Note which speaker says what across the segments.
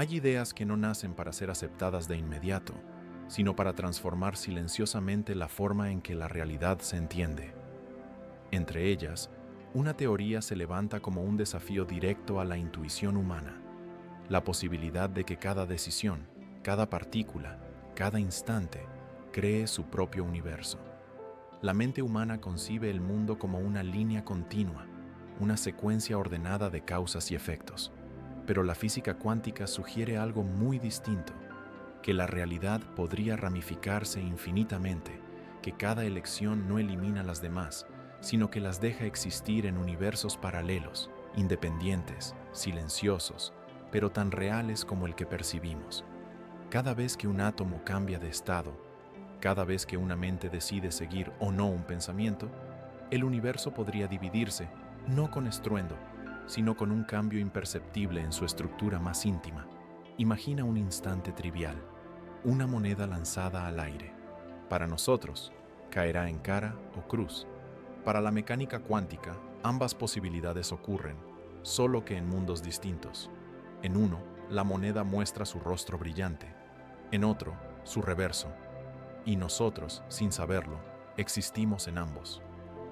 Speaker 1: Hay ideas que no nacen para ser aceptadas de inmediato, sino para transformar silenciosamente la forma en que la realidad se entiende. Entre ellas, una teoría se levanta como un desafío directo a la intuición humana, la posibilidad de que cada decisión, cada partícula, cada instante, cree su propio universo. La mente humana concibe el mundo como una línea continua, una secuencia ordenada de causas y efectos. Pero la física cuántica sugiere algo muy distinto, que la realidad podría ramificarse infinitamente, que cada elección no elimina las demás, sino que las deja existir en universos paralelos, independientes, silenciosos, pero tan reales como el que percibimos. Cada vez que un átomo cambia de estado, cada vez que una mente decide seguir o no un pensamiento, el universo podría dividirse, no con estruendo, sino con un cambio imperceptible en su estructura más íntima. Imagina un instante trivial, una moneda lanzada al aire. Para nosotros, caerá en cara o cruz. Para la mecánica cuántica, ambas posibilidades ocurren, solo que en mundos distintos. En uno, la moneda muestra su rostro brillante, en otro, su reverso. Y nosotros, sin saberlo, existimos en ambos.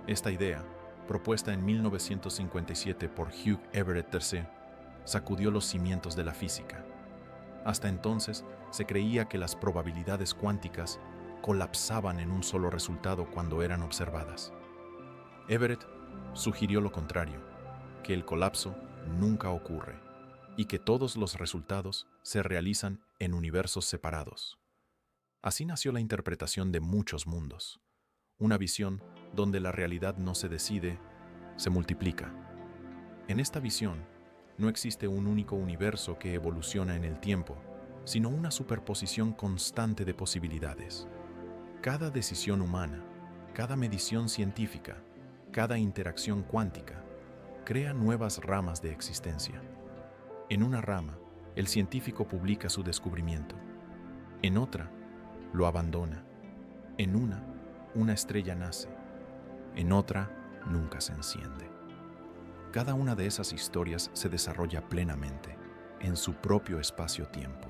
Speaker 1: Esta idea, propuesta en 1957 por Hugh Everett III, sacudió los cimientos de la física. Hasta entonces, se creía que las probabilidades cuánticas colapsaban en un solo resultado cuando eran observadas. Everett sugirió lo contrario, que el colapso nunca ocurre y que todos los resultados se realizan en universos separados. Así nació la interpretación de muchos mundos, una visión donde la realidad no se decide, se multiplica. En esta visión, no existe un único universo que evoluciona en el tiempo, sino una superposición constante de posibilidades. Cada decisión humana, cada medición científica, cada interacción cuántica, crea nuevas ramas de existencia. En una rama, el científico publica su descubrimiento. En otra, lo abandona. En una estrella nace. En otra, nunca se enciende. Cada una de esas historias se desarrolla plenamente, en su propio espacio-tiempo.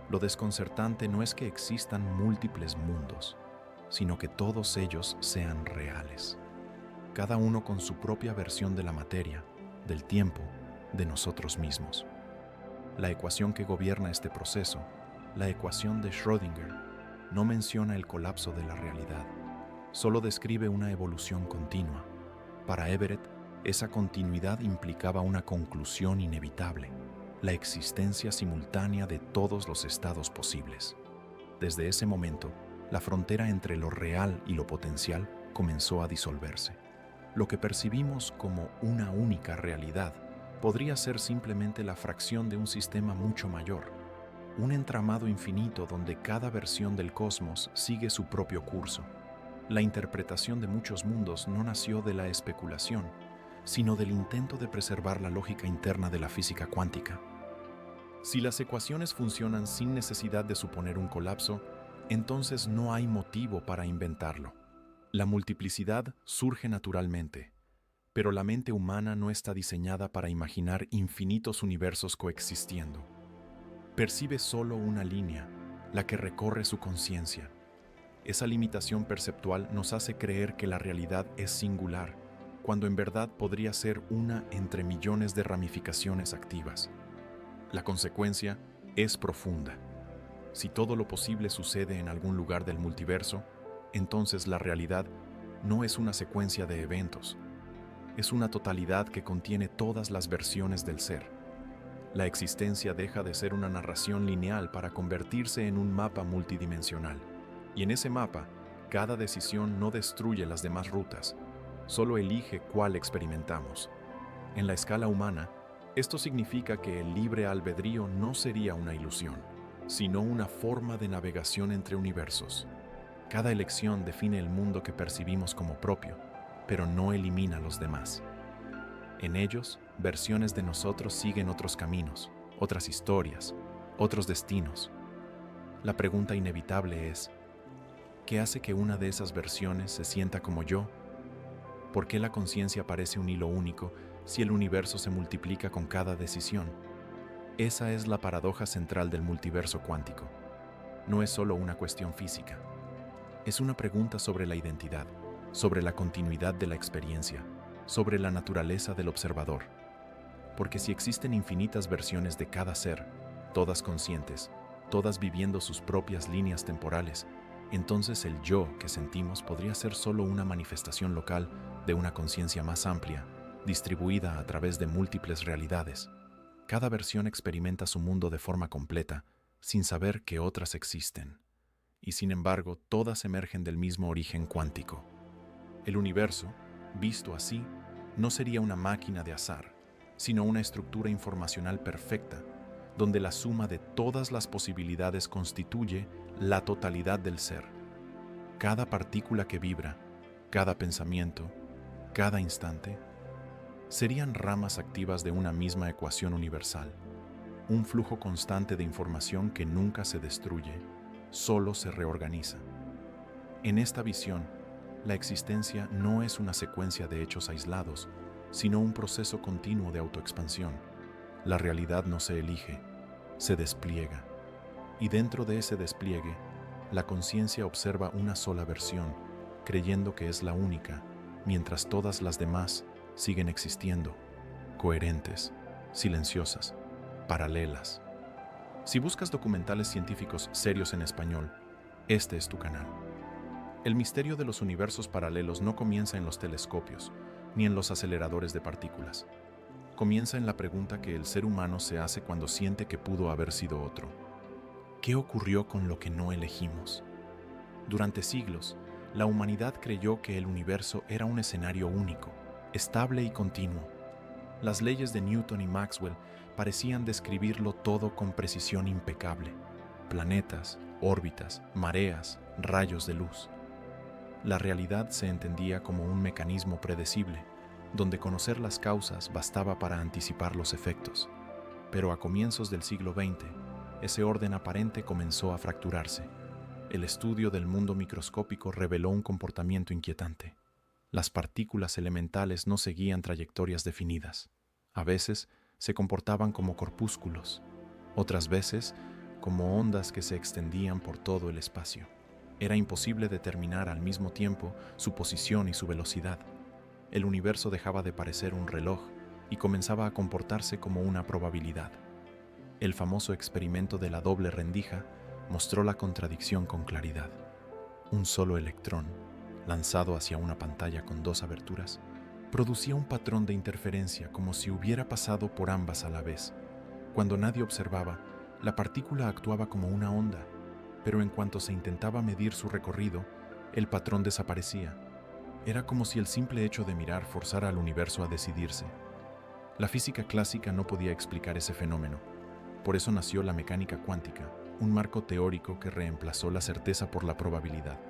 Speaker 1: Lo desconcertante no es que existan múltiples mundos, sino que todos ellos sean reales, cada uno con su propia versión de la materia, del tiempo, de nosotros mismos. La ecuación que gobierna este proceso, la ecuación de Schrödinger, no menciona el colapso de la realidad, solo describe una evolución continua. Para Everett, esa continuidad implicaba una conclusión inevitable, la existencia simultánea de todos los estados posibles. Desde ese momento, la frontera entre lo real y lo potencial comenzó a disolverse. Lo que percibimos como una única realidad podría ser simplemente la fracción de un sistema mucho mayor, un entramado infinito donde cada versión del cosmos sigue su propio curso. La interpretación de muchos mundos no nació de la especulación, sino del intento de preservar la lógica interna de la física cuántica. Si las ecuaciones funcionan sin necesidad de suponer un colapso, entonces no hay motivo para inventarlo. La multiplicidad surge naturalmente, pero la mente humana no está diseñada para imaginar infinitos universos coexistiendo. Percibe solo una línea, la que recorre su conciencia. Esa limitación perceptual nos hace creer que la realidad es singular, cuando en verdad podría ser una entre millones de ramificaciones activas. La consecuencia es profunda. Si todo lo posible sucede en algún lugar del multiverso, entonces la realidad no es una secuencia de eventos, es una totalidad que contiene todas las versiones del ser. La existencia deja de ser una narración lineal para convertirse en un mapa multidimensional. Y en ese mapa, cada decisión no destruye las demás rutas, solo elige cuál experimentamos. En la escala humana, esto significa que el libre albedrío no sería una ilusión, sino una forma de navegación entre universos. Cada elección define el mundo que percibimos como propio, pero no elimina los demás. En ellos, versiones de nosotros siguen otros caminos, otras historias, otros destinos. La pregunta inevitable es, ¿qué hace que una de esas versiones se sienta como yo? ¿Por qué la conciencia parece un hilo único si el universo se multiplica con cada decisión? Esa es la paradoja central del multiverso cuántico. No es solo una cuestión física. Es una pregunta sobre la identidad, sobre la continuidad de la experiencia, sobre la naturaleza del observador. Porque si existen infinitas versiones de cada ser, todas conscientes, todas viviendo sus propias líneas temporales, entonces el yo que sentimos podría ser solo una manifestación local de una conciencia más amplia, distribuida a través de múltiples realidades. Cada versión experimenta su mundo de forma completa, sin saber que otras existen. Y sin embargo, todas emergen del mismo origen cuántico. El universo, visto así, no sería una máquina de azar, sino una estructura informacional perfecta, donde la suma de todas las posibilidades constituye la totalidad del ser. Cada partícula que vibra, cada pensamiento, cada instante, serían ramas activas de una misma ecuación universal, un flujo constante de información que nunca se destruye, solo se reorganiza. En esta visión, la existencia no es una secuencia de hechos aislados, sino un proceso continuo de autoexpansión. La realidad no se elige, se despliega. Y dentro de ese despliegue, la conciencia observa una sola versión, creyendo que es la única, mientras todas las demás siguen existiendo, coherentes, silenciosas, paralelas. Si buscas documentales científicos serios en español, este es tu canal. El misterio de los universos paralelos no comienza en los telescopios, ni en los aceleradores de partículas. Comienza en la pregunta que el ser humano se hace cuando siente que pudo haber sido otro. ¿Qué ocurrió con lo que no elegimos? Durante siglos, la humanidad creyó que el universo era un escenario único, estable y continuo. Las leyes de Newton y Maxwell parecían describirlo todo con precisión impecable. Planetas, órbitas, mareas, rayos de luz. La realidad se entendía como un mecanismo predecible, donde conocer las causas bastaba para anticipar los efectos. Pero a comienzos del siglo XX, ese orden aparente comenzó a fracturarse. El estudio del mundo microscópico reveló un comportamiento inquietante. Las partículas elementales no seguían trayectorias definidas. A veces se comportaban como corpúsculos, otras veces como ondas que se extendían por todo el espacio. Era imposible determinar al mismo tiempo su posición y su velocidad. El universo dejaba de parecer un reloj y comenzaba a comportarse como una probabilidad. El famoso experimento de la doble rendija mostró la contradicción con claridad. Un solo electrón, lanzado hacia una pantalla con dos aberturas, producía un patrón de interferencia como si hubiera pasado por ambas a la vez. Cuando nadie observaba, la partícula actuaba como una onda, pero en cuanto se intentaba medir su recorrido, el patrón desaparecía. Era como si el simple hecho de mirar forzara al universo a decidirse. La física clásica no podía explicar ese fenómeno. Por eso nació la mecánica cuántica, un marco teórico que reemplazó la certeza por la probabilidad.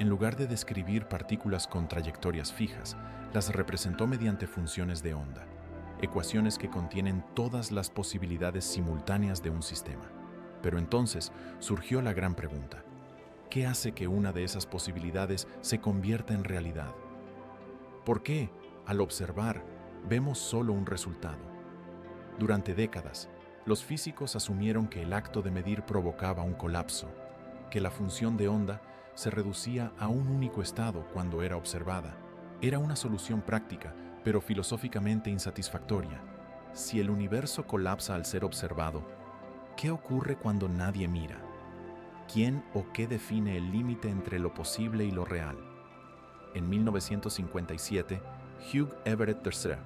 Speaker 1: En lugar de describir partículas con trayectorias fijas, las representó mediante funciones de onda, ecuaciones que contienen todas las posibilidades simultáneas de un sistema. Pero entonces surgió la gran pregunta: ¿qué hace que una de esas posibilidades se convierta en realidad? ¿Por qué, al observar, vemos solo un resultado? Durante décadas, los físicos asumieron que el acto de medir provocaba un colapso, que la función de onda se reducía a un único estado cuando era observada. Era una solución práctica, pero filosóficamente insatisfactoria. Si el universo colapsa al ser observado, ¿qué ocurre cuando nadie mira? ¿Quién o qué define el límite entre lo posible y lo real? En 1957, Hugh Everett III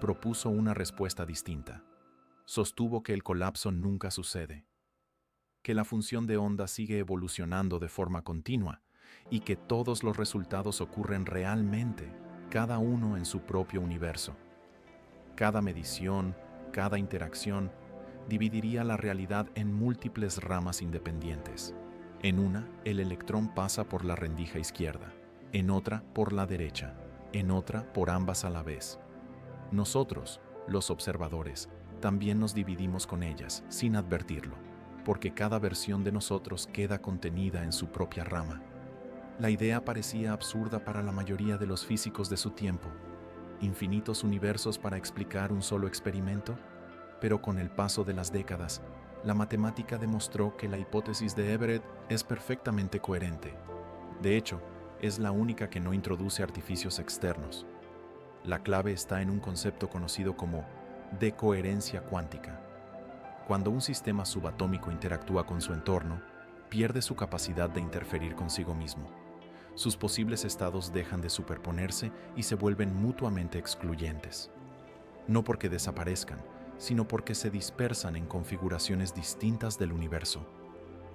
Speaker 1: propuso una respuesta distinta. Sostuvo que el colapso nunca sucede, que la función de onda sigue evolucionando de forma continua y que todos los resultados ocurren realmente, cada uno en su propio universo. Cada medición, cada interacción, dividiría la realidad en múltiples ramas independientes. En una, el electrón pasa por la rendija izquierda, en otra por la derecha, en otra por ambas a la vez. Nosotros, los observadores, también nos dividimos con ellas, sin advertirlo, porque cada versión de nosotros queda contenida en su propia rama. La idea parecía absurda para la mayoría de los físicos de su tiempo. ¿Infinitos universos para explicar un solo experimento? pero con el paso de las décadas, la matemática demostró que la hipótesis de Everett es perfectamente coherente. De hecho, es la única que no introduce artificios externos. La clave está en un concepto conocido como decoherencia cuántica. Cuando un sistema subatómico interactúa con su entorno, pierde su capacidad de interferir consigo mismo. Sus posibles estados dejan de superponerse y se vuelven mutuamente excluyentes. No porque desaparezcan, sino porque se dispersan en configuraciones distintas del universo.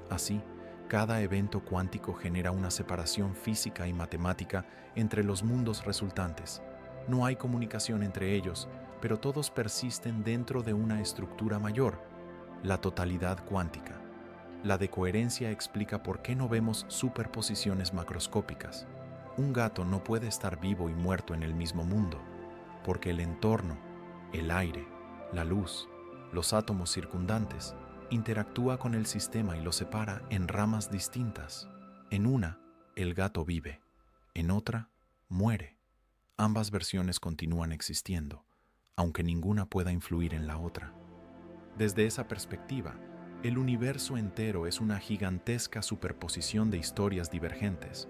Speaker 1: Así, cada evento cuántico genera una separación física y matemática entre los mundos resultantes. No hay comunicación entre ellos, pero todos persisten dentro de una estructura mayor, la totalidad cuántica. La decoherencia explica por qué no vemos superposiciones macroscópicas. Un gato no puede estar vivo y muerto en el mismo mundo, porque el entorno, el aire, la luz, los átomos circundantes, interactúa con el sistema y lo separa en ramas distintas. En una, el gato vive, en otra, muere. Ambas versiones continúan existiendo, aunque ninguna pueda influir en la otra. Desde esa perspectiva, el universo entero es una gigantesca superposición de historias divergentes.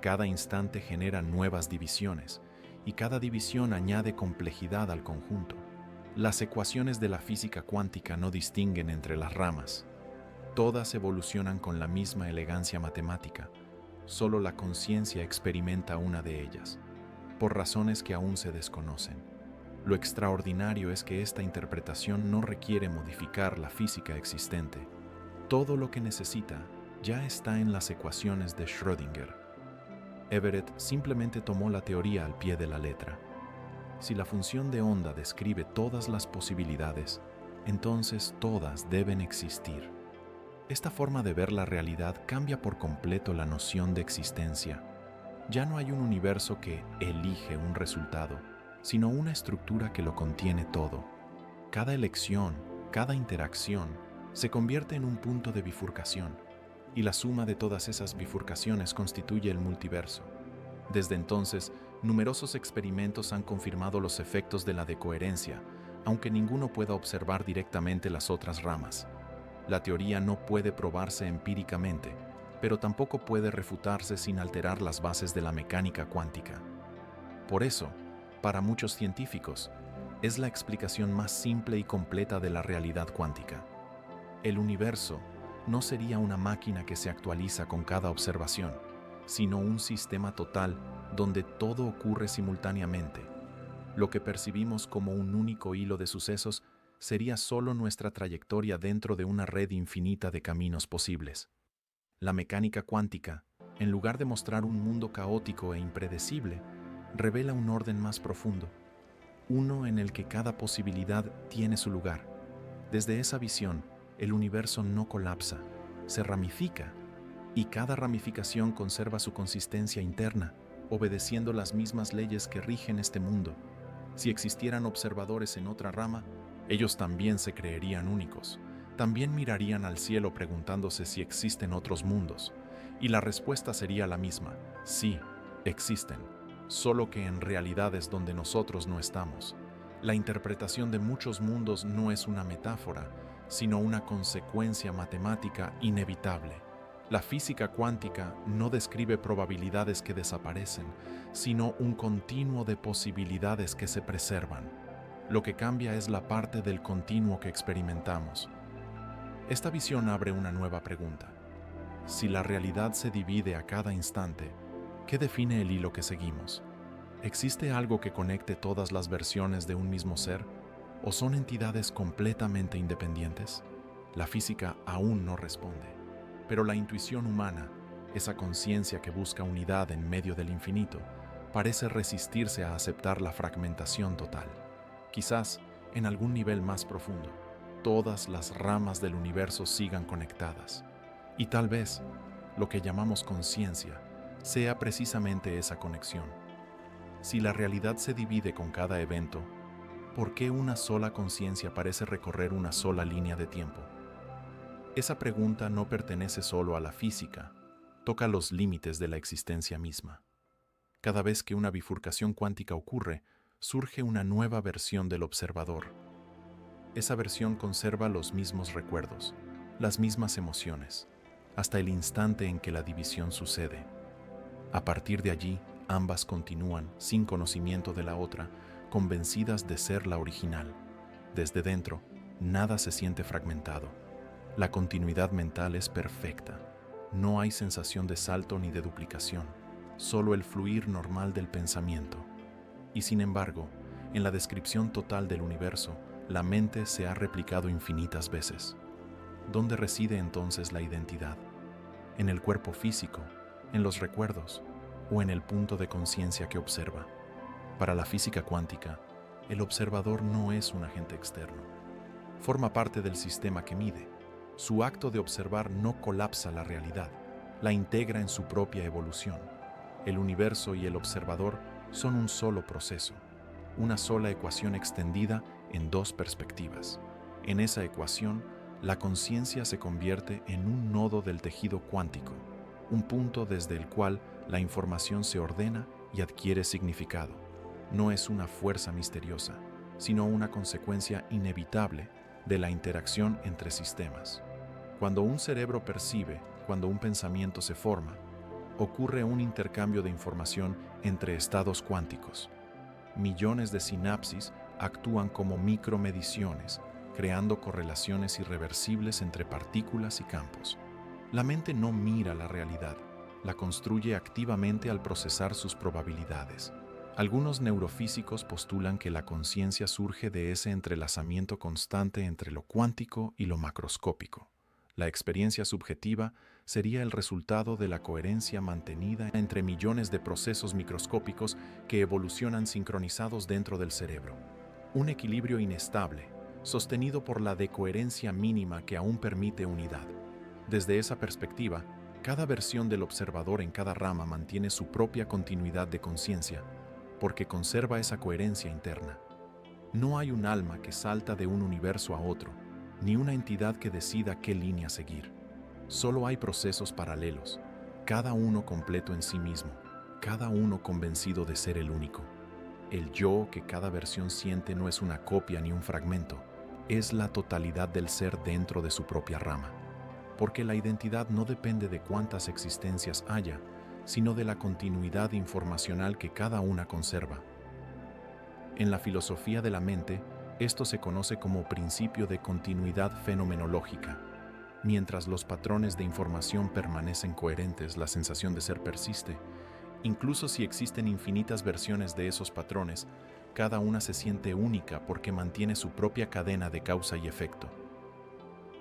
Speaker 1: Cada instante genera nuevas divisiones, y cada división añade complejidad al conjunto. Las ecuaciones de la física cuántica no distinguen entre las ramas. Todas evolucionan con la misma elegancia matemática. Solo la conciencia experimenta una de ellas, por razones que aún se desconocen. Lo extraordinario es que esta interpretación no requiere modificar la física existente. Todo lo que necesita ya está en las ecuaciones de Schrödinger. Everett simplemente tomó la teoría al pie de la letra. Si la función de onda describe todas las posibilidades, entonces todas deben existir. Esta forma de ver la realidad cambia por completo la noción de existencia. Ya no hay un universo que elige un resultado, sino una estructura que lo contiene todo. Cada elección, cada interacción, se convierte en un punto de bifurcación, y la suma de todas esas bifurcaciones constituye el multiverso. Desde entonces, numerosos experimentos han confirmado los efectos de la decoherencia, aunque ninguno pueda observar directamente las otras ramas. La teoría no puede probarse empíricamente, pero tampoco puede refutarse sin alterar las bases de la mecánica cuántica. Por eso, para muchos científicos, es la explicación más simple y completa de la realidad cuántica. El universo no sería una máquina que se actualiza con cada observación, sino un sistema total donde todo ocurre simultáneamente. Lo que percibimos como un único hilo de sucesos sería solo nuestra trayectoria dentro de una red infinita de caminos posibles. La mecánica cuántica, en lugar de mostrar un mundo caótico e impredecible, revela un orden más profundo, uno en el que cada posibilidad tiene su lugar. Desde esa visión, el universo no colapsa, se ramifica, y cada ramificación conserva su consistencia interna, obedeciendo las mismas leyes que rigen este mundo. Si existieran observadores en otra rama, ellos también se creerían únicos. También mirarían al cielo preguntándose si existen otros mundos, y la respuesta sería la misma: sí, existen, solo que en realidades donde nosotros no estamos. La interpretación de muchos mundos no es una metáfora, sino una consecuencia matemática inevitable. La física cuántica no describe probabilidades que desaparecen, sino un continuo de posibilidades que se preservan. Lo que cambia es la parte del continuo que experimentamos. Esta visión abre una nueva pregunta. Si la realidad se divide a cada instante, ¿qué define el hilo que seguimos? ¿Existe algo que conecte todas las versiones de un mismo ser? ¿O son entidades completamente independientes? La física aún no responde, pero la intuición humana, esa conciencia que busca unidad en medio del infinito, parece resistirse a aceptar la fragmentación total. Quizás, en algún nivel más profundo, todas las ramas del universo sigan conectadas. Y tal vez, lo que llamamos conciencia sea precisamente esa conexión. Si la realidad se divide con cada evento, ¿por qué una sola conciencia parece recorrer una sola línea de tiempo? Esa pregunta no pertenece solo a la física, toca los límites de la existencia misma. Cada vez que una bifurcación cuántica ocurre, surge una nueva versión del observador. Esa versión conserva los mismos recuerdos, las mismas emociones, hasta el instante en que la división sucede. A partir de allí, ambas continúan, sin conocimiento de la otra, convencidas de ser la original. Desde dentro, nada se siente fragmentado. La continuidad mental es perfecta. No hay sensación de salto ni de duplicación, solo el fluir normal del pensamiento. Y sin embargo, en la descripción total del universo, la mente se ha replicado infinitas veces. ¿Dónde reside entonces la identidad? ¿En el cuerpo físico, en los recuerdos o en el punto de conciencia que observa? Para la física cuántica, el observador no es un agente externo. Forma parte del sistema que mide. Su acto de observar no colapsa la realidad, la integra en su propia evolución. El universo y el observador son un solo proceso, una sola ecuación extendida en dos perspectivas. En esa ecuación, la conciencia se convierte en un nodo del tejido cuántico, un punto desde el cual la información se ordena y adquiere significado. No es una fuerza misteriosa, sino una consecuencia inevitable de la interacción entre sistemas. Cuando un cerebro percibe, cuando un pensamiento se forma, ocurre un intercambio de información entre estados cuánticos. Millones de sinapsis actúan como micromediciones, creando correlaciones irreversibles entre partículas y campos. La mente no mira la realidad, la construye activamente al procesar sus probabilidades. Algunos neurofísicos postulan que la conciencia surge de ese entrelazamiento constante entre lo cuántico y lo macroscópico. La experiencia subjetiva sería el resultado de la coherencia mantenida entre millones de procesos microscópicos que evolucionan sincronizados dentro del cerebro. Un equilibrio inestable, sostenido por la decoherencia mínima que aún permite unidad. Desde esa perspectiva, cada versión del observador en cada rama mantiene su propia continuidad de conciencia, porque conserva esa coherencia interna. No hay un alma que salta de un universo a otro, ni una entidad que decida qué línea seguir. Solo hay procesos paralelos, cada uno completo en sí mismo, cada uno convencido de ser el único. El yo que cada versión siente no es una copia ni un fragmento, es la totalidad del ser dentro de su propia rama. Porque la identidad no depende de cuántas existencias haya, sino de la continuidad informacional que cada una conserva. En la filosofía de la mente, esto se conoce como principio de continuidad fenomenológica. Mientras los patrones de información permanecen coherentes, la sensación de ser persiste. Incluso si existen infinitas versiones de esos patrones, cada una se siente única porque mantiene su propia cadena de causa y efecto.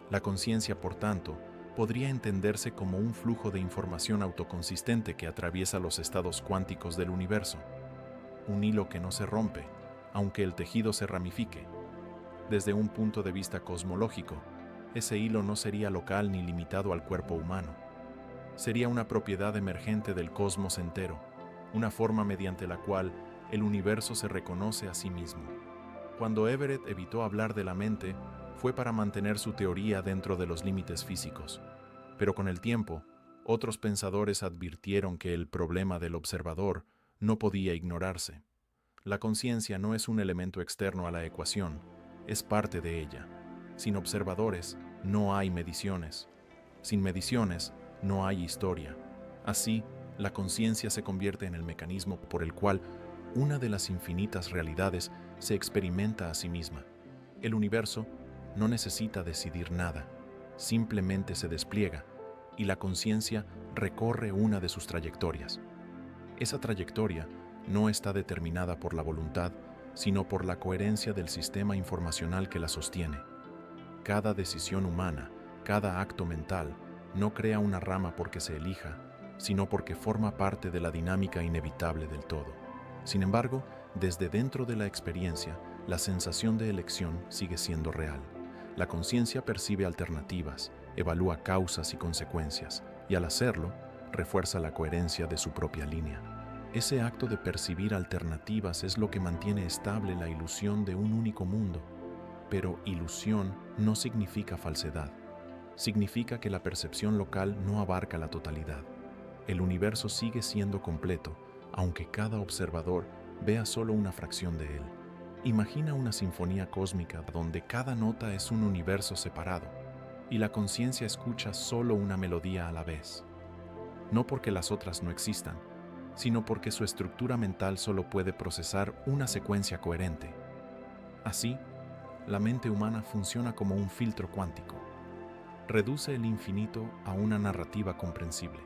Speaker 1: La conciencia, por tanto, podría entenderse como un flujo de información autoconsistente que atraviesa los estados cuánticos del universo. Un hilo que no se rompe, aunque el tejido se ramifique. Desde un punto de vista cosmológico, ese hilo no sería local ni limitado al cuerpo humano. Sería una propiedad emergente del cosmos entero, una forma mediante la cual el universo se reconoce a sí mismo. Cuando Everett evitó hablar de la mente, fue para mantener su teoría dentro de los límites físicos. Pero con el tiempo, otros pensadores advirtieron que el problema del observador no podía ignorarse. La conciencia no es un elemento externo a la ecuación, es parte de ella. Sin observadores, no hay mediciones. Sin mediciones, no hay historia. Así, la conciencia se convierte en el mecanismo por el cual una de las infinitas realidades se experimenta a sí misma. El universo no necesita decidir nada, simplemente se despliega y la conciencia recorre una de sus trayectorias. Esa trayectoria no está determinada por la voluntad, sino por la coherencia del sistema informacional que la sostiene. Cada decisión humana, cada acto mental, no crea una rama porque se elija, sino porque forma parte de la dinámica inevitable del todo. Sin embargo, desde dentro de la experiencia, la sensación de elección sigue siendo real. La conciencia percibe alternativas, evalúa causas y consecuencias, y al hacerlo, refuerza la coherencia de su propia línea. Ese acto de percibir alternativas es lo que mantiene estable la ilusión de un único mundo. Pero ilusión no significa falsedad. Significa que la percepción local no abarca la totalidad. El universo sigue siendo completo, aunque cada observador vea solo una fracción de él. Imagina una sinfonía cósmica donde cada nota es un universo separado y la conciencia escucha solo una melodía a la vez. No porque las otras no existan, sino porque su estructura mental solo puede procesar una secuencia coherente. Así, la mente humana funciona como un filtro cuántico. Reduce el infinito a una narrativa comprensible.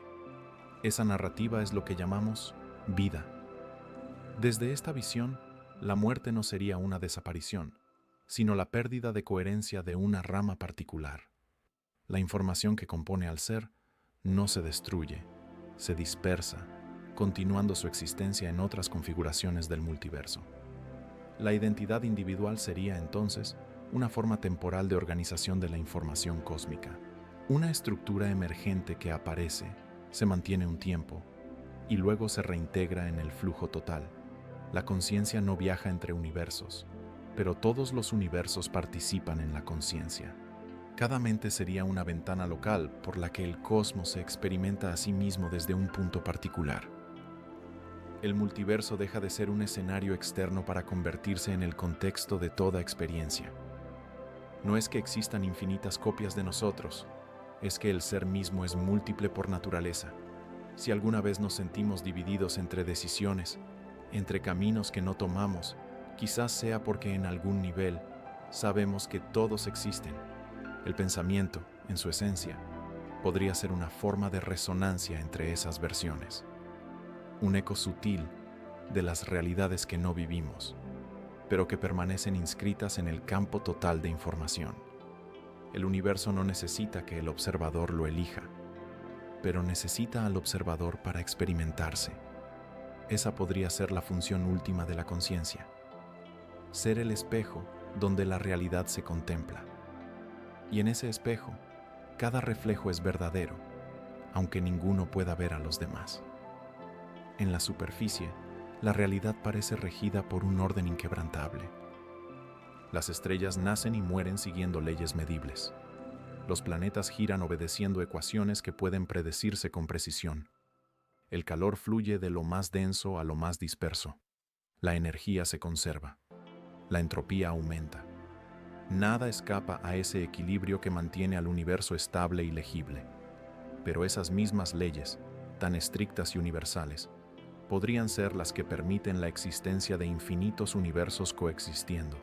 Speaker 1: Esa narrativa es lo que llamamos vida. Desde esta visión, la muerte no sería una desaparición, sino la pérdida de coherencia de una rama particular. La información que compone al ser no se destruye, se dispersa, continuando su existencia en otras configuraciones del multiverso. La identidad individual sería entonces una forma temporal de organización de la información cósmica, una estructura emergente que aparece, se mantiene un tiempo y luego se reintegra en el flujo total. La conciencia no viaja entre universos, pero todos los universos participan en la conciencia. Cada mente sería una ventana local por la que el cosmos se experimenta a sí mismo desde un punto particular. El multiverso deja de ser un escenario externo para convertirse en el contexto de toda experiencia. No es que existan infinitas copias de nosotros, es que el ser mismo es múltiple por naturaleza. Si alguna vez nos sentimos divididos entre decisiones, entre caminos que no tomamos, quizás sea porque en algún nivel sabemos que todos existen. El pensamiento, en su esencia, podría ser una forma de resonancia entre esas versiones. Un eco sutil de las realidades que no vivimos, pero que permanecen inscritas en el campo total de información. El universo no necesita que el observador lo elija, pero necesita al observador para experimentarse. Esa podría ser la función última de la conciencia, ser el espejo donde la realidad se contempla. Y en ese espejo, cada reflejo es verdadero, aunque ninguno pueda ver a los demás. En la superficie, la realidad parece regida por un orden inquebrantable. Las estrellas nacen y mueren siguiendo leyes medibles. Los planetas giran obedeciendo ecuaciones que pueden predecirse con precisión. El calor fluye de lo más denso a lo más disperso. La energía se conserva. La entropía aumenta. Nada escapa a ese equilibrio que mantiene al universo estable y legible. Pero esas mismas leyes, tan estrictas y universales, podrían ser las que permiten la existencia de infinitos universos coexistiendo.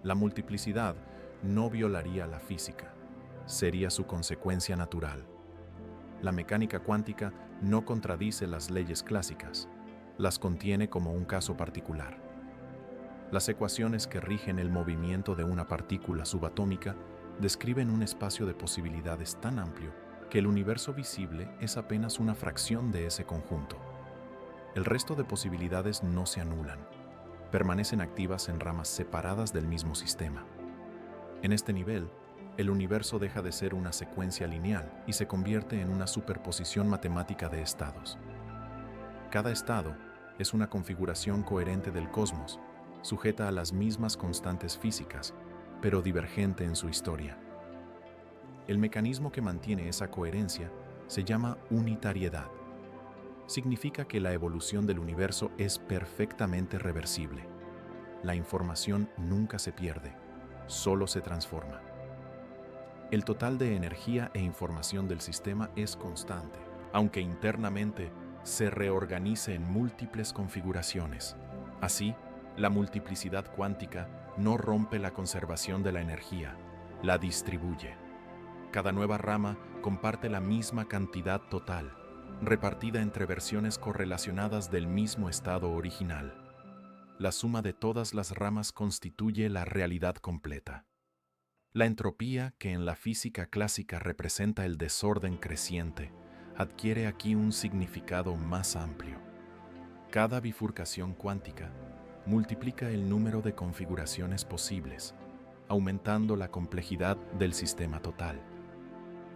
Speaker 1: La multiplicidad no violaría la física, sería su consecuencia natural. La mecánica cuántica no contradice las leyes clásicas, las contiene como un caso particular. Las ecuaciones que rigen el movimiento de una partícula subatómica describen un espacio de posibilidades tan amplio que el universo visible es apenas una fracción de ese conjunto. El resto de posibilidades no se anulan, permanecen activas en ramas separadas del mismo sistema. En este nivel, el universo deja de ser una secuencia lineal y se convierte en una superposición matemática de estados. Cada estado es una configuración coherente del cosmos, sujeta a las mismas constantes físicas, pero divergente en su historia. El mecanismo que mantiene esa coherencia se llama unitariedad. Significa que la evolución del universo es perfectamente reversible. La información nunca se pierde, solo se transforma. El total de energía e información del sistema es constante, aunque internamente se reorganice en múltiples configuraciones. Así, la multiplicidad cuántica no rompe la conservación de la energía, la distribuye. Cada nueva rama comparte la misma cantidad total, repartida entre versiones correlacionadas del mismo estado original. La suma de todas las ramas constituye la realidad completa. La entropía, que en la física clásica representa el desorden creciente, adquiere aquí un significado más amplio. Cada bifurcación cuántica multiplica el número de configuraciones posibles, aumentando la complejidad del sistema total.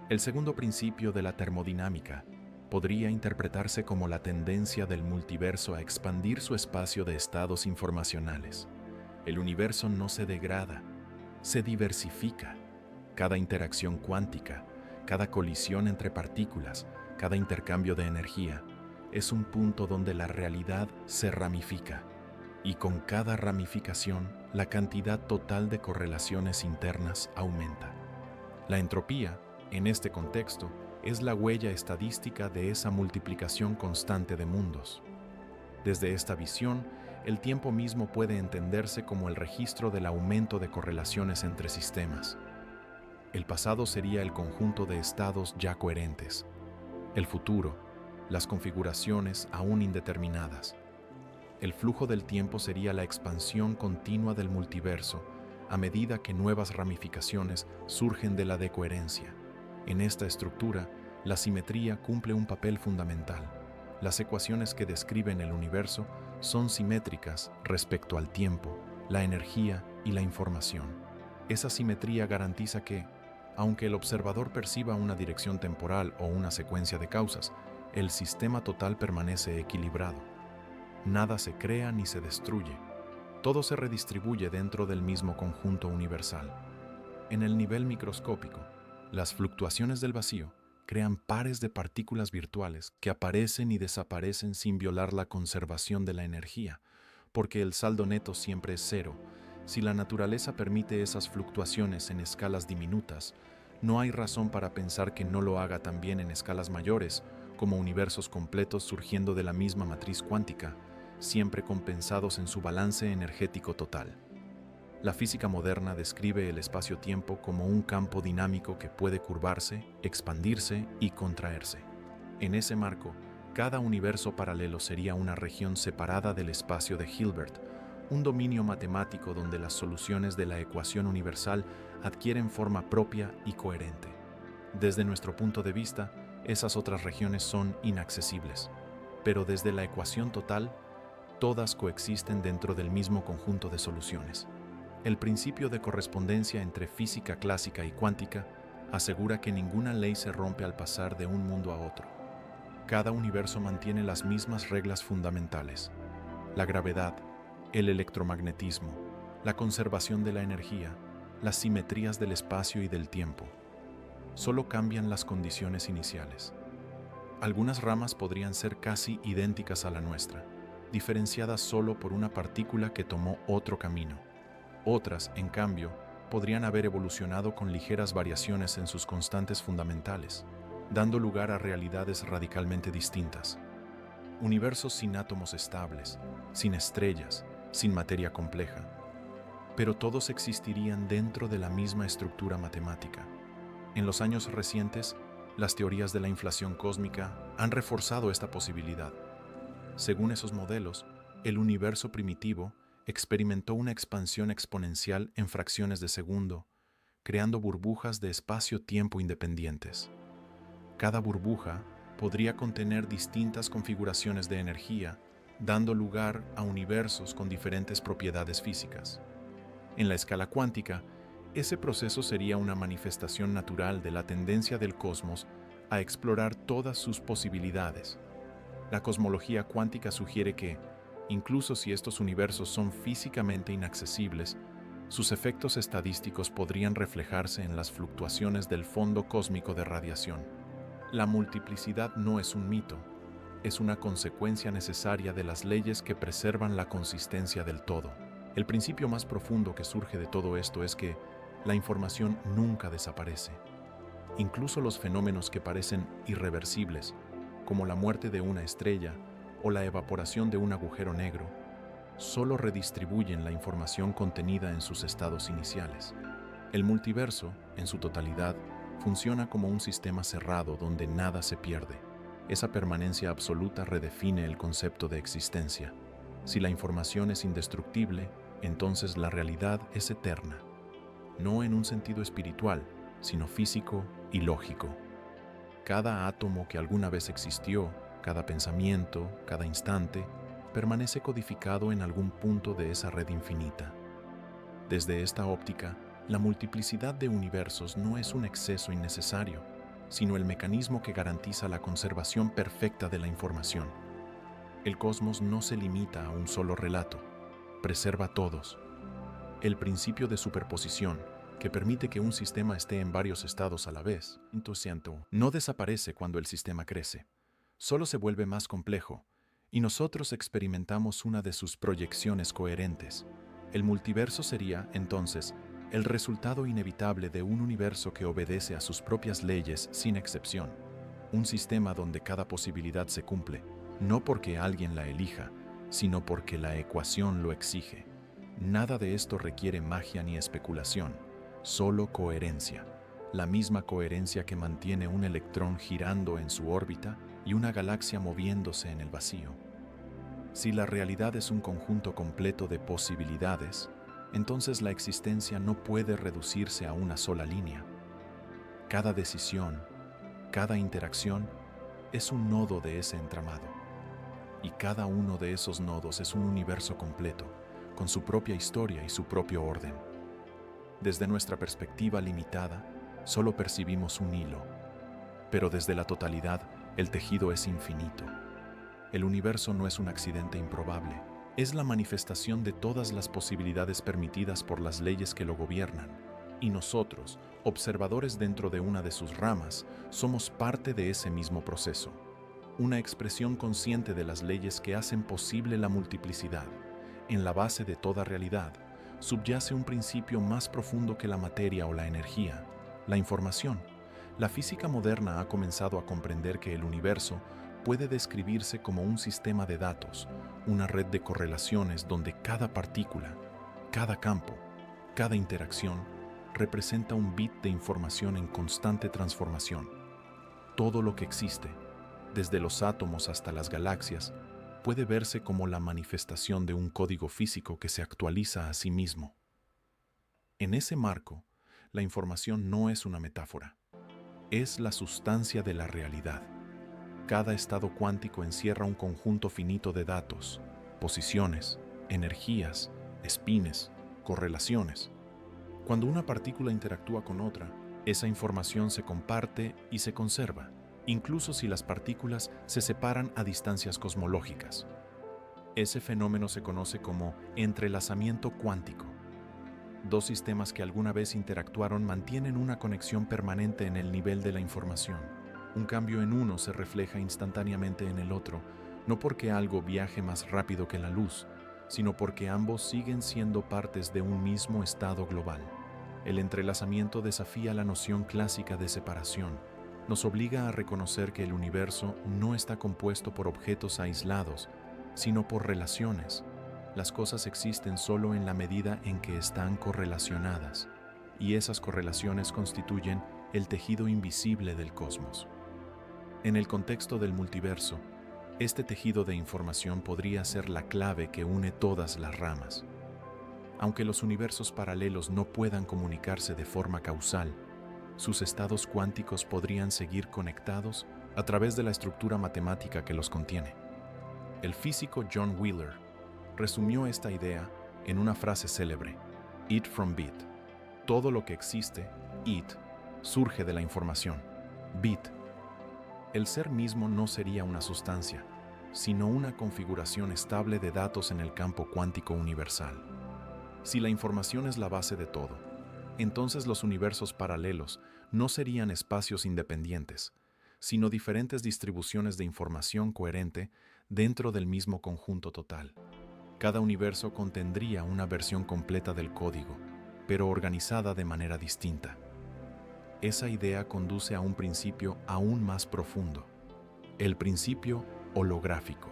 Speaker 1: El segundo principio de la termodinámica podría interpretarse como la tendencia del multiverso a expandir su espacio de estados informacionales. El universo no se degrada, se diversifica. Cada interacción cuántica, cada colisión entre partículas, cada intercambio de energía, es un punto donde la realidad se ramifica. y con cada ramificación, la cantidad total de correlaciones internas aumenta. La entropía, en este contexto, es la huella estadística de esa multiplicación constante de mundos. Desde esta visión, el tiempo mismo puede entenderse como el registro del aumento de correlaciones entre sistemas. El pasado sería el conjunto de estados ya coherentes. El futuro, las configuraciones aún indeterminadas. El flujo del tiempo sería la expansión continua del multiverso a medida que nuevas ramificaciones surgen de la decoherencia. En esta estructura, la simetría cumple un papel fundamental. Las ecuaciones que describen el universo son simétricas respecto al tiempo, la energía y la información. Esa simetría garantiza que, aunque el observador perciba una dirección temporal o una secuencia de causas, el sistema total permanece equilibrado. Nada se crea ni se destruye. Todo se redistribuye dentro del mismo conjunto universal. En el nivel microscópico, las fluctuaciones del vacío crean pares de partículas virtuales que aparecen y desaparecen sin violar la conservación de la energía, porque el saldo neto siempre es cero. Si la naturaleza permite esas fluctuaciones en escalas diminutas, no hay razón para pensar que no lo haga también en escalas mayores, como universos completos surgiendo de la misma matriz cuántica, siempre compensados en su balance energético total. La física moderna describe el espacio-tiempo como un campo dinámico que puede curvarse, expandirse y contraerse. En ese marco, cada universo paralelo sería una región separada del espacio de Hilbert, un dominio matemático donde las soluciones de la ecuación universal adquieren forma propia y coherente. Desde nuestro punto de vista, esas otras regiones son inaccesibles, pero desde la ecuación total, todas coexisten dentro del mismo conjunto de soluciones. El principio de correspondencia entre física clásica y cuántica asegura que ninguna ley se rompe al pasar de un mundo a otro. Cada universo mantiene las mismas reglas fundamentales: la gravedad, el electromagnetismo, la conservación de la energía, las simetrías del espacio y del tiempo. Solo cambian las condiciones iniciales. Algunas ramas podrían ser casi idénticas a la nuestra, diferenciadas solo por una partícula que tomó otro camino. Otras, en cambio, podrían haber evolucionado con ligeras variaciones en sus constantes fundamentales, dando lugar a realidades radicalmente distintas. Universos sin átomos estables, sin estrellas, sin materia compleja, pero todos existirían dentro de la misma estructura matemática. En los años recientes, las teorías de la inflación cósmica han reforzado esta posibilidad. Según esos modelos, el universo primitivo experimentó una expansión exponencial en fracciones de segundo, creando burbujas de espacio-tiempo independientes. Cada burbuja podría contener distintas configuraciones de energía, dando lugar a universos con diferentes propiedades físicas. En la escala cuántica, ese proceso sería una manifestación natural de la tendencia del cosmos a explorar todas sus posibilidades. La cosmología cuántica sugiere que, incluso si estos universos son físicamente inaccesibles, sus efectos estadísticos podrían reflejarse en las fluctuaciones del fondo cósmico de radiación. La multiplicidad no es un mito, es una consecuencia necesaria de las leyes que preservan la consistencia del todo. El principio más profundo que surge de todo esto es que la información nunca desaparece. Incluso los fenómenos que parecen irreversibles, como la muerte de una estrella o la evaporación de un agujero negro, solo redistribuyen la información contenida en sus estados iniciales. El multiverso, en su totalidad, funciona como un sistema cerrado donde nada se pierde. Esa permanencia absoluta redefine el concepto de existencia. Si la información es indestructible, entonces la realidad es eterna, no en un sentido espiritual, sino físico y lógico. Cada átomo que alguna vez existió, cada pensamiento, cada instante, permanece codificado en algún punto de esa red infinita. Desde esta óptica, la multiplicidad de universos no es un exceso innecesario, sino el mecanismo que garantiza la conservación perfecta de la información. El cosmos no se limita a un solo relato, preserva todos. El principio de superposición, que permite que un sistema esté en varios estados a la vez, no desaparece cuando el sistema crece. Solo se vuelve más complejo, y nosotros experimentamos una de sus proyecciones coherentes. El multiverso sería, entonces, el resultado inevitable de un universo que obedece a sus propias leyes sin excepción. Un sistema donde cada posibilidad se cumple, no porque alguien la elija, sino porque la ecuación lo exige. Nada de esto requiere magia ni especulación, solo coherencia. La misma coherencia que mantiene un electrón girando en su órbita y una galaxia moviéndose en el vacío. Si la realidad es un conjunto completo de posibilidades, entonces la existencia no puede reducirse a una sola línea. Cada decisión, cada interacción es un nodo de ese entramado. Y cada uno de esos nodos es un universo completo, con su propia historia y su propio orden. Desde nuestra perspectiva limitada, solo percibimos un hilo, pero desde la totalidad, el tejido es infinito. El universo no es un accidente improbable, es la manifestación de todas las posibilidades permitidas por las leyes que lo gobiernan. Y nosotros, observadores dentro de una de sus ramas, somos parte de ese mismo proceso. Una expresión consciente de las leyes que hacen posible la multiplicidad. En la base de toda realidad, subyace un principio más profundo que la materia o la energía, la información. La física moderna ha comenzado a comprender que el universo puede describirse como un sistema de datos, una red de correlaciones donde cada partícula, cada campo, cada interacción representa un bit de información en constante transformación. Todo lo que existe, desde los átomos hasta las galaxias, puede verse como la manifestación de un código físico que se actualiza a sí mismo. En ese marco, la información no es una metáfora, es la sustancia de la realidad. Cada estado cuántico encierra un conjunto finito de datos, posiciones, energías, espines, correlaciones. Cuando una partícula interactúa con otra, esa información se comparte y se conserva, incluso si las partículas se separan a distancias cosmológicas. Ese fenómeno se conoce como entrelazamiento cuántico. Dos sistemas que alguna vez interactuaron mantienen una conexión permanente en el nivel de la información. Un cambio en uno se refleja instantáneamente en el otro, no porque algo viaje más rápido que la luz, sino porque ambos siguen siendo partes de un mismo estado global. El entrelazamiento desafía la noción clásica de separación. Nos obliga a reconocer que el universo no está compuesto por objetos aislados, sino por relaciones. Las cosas existen solo en la medida en que están correlacionadas, y esas correlaciones constituyen el tejido invisible del cosmos. En el contexto del multiverso, este tejido de información podría ser la clave que une todas las ramas. Aunque los universos paralelos no puedan comunicarse de forma causal, sus estados cuánticos podrían seguir conectados a través de la estructura matemática que los contiene. El físico John Wheeler resumió esta idea en una frase célebre: "It from bit". Todo lo que existe, it, surge de la información, bit. El ser mismo no sería una sustancia, sino una configuración estable de datos en el campo cuántico universal. Si la información es la base de todo, entonces los universos paralelos no serían espacios independientes, sino diferentes distribuciones de información coherente dentro del mismo conjunto total. Cada universo contendría una versión completa del código, pero organizada de manera distinta. Esa idea conduce a un principio aún más profundo, el principio holográfico.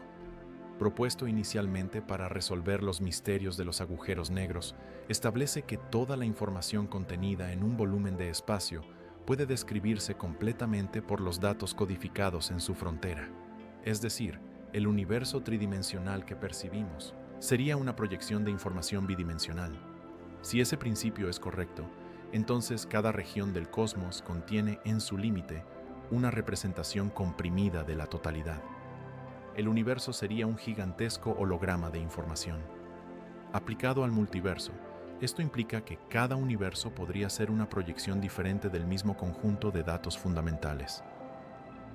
Speaker 1: Propuesto inicialmente para resolver los misterios de los agujeros negros, establece que toda la información contenida en un volumen de espacio puede describirse completamente por los datos codificados en su frontera. Es decir, el universo tridimensional que percibimos sería una proyección de información bidimensional. Si ese principio es correcto, entonces cada región del cosmos contiene en su límite una representación comprimida de la totalidad. El universo sería un gigantesco holograma de información. Aplicado al multiverso, esto implica que cada universo podría ser una proyección diferente del mismo conjunto de datos fundamentales.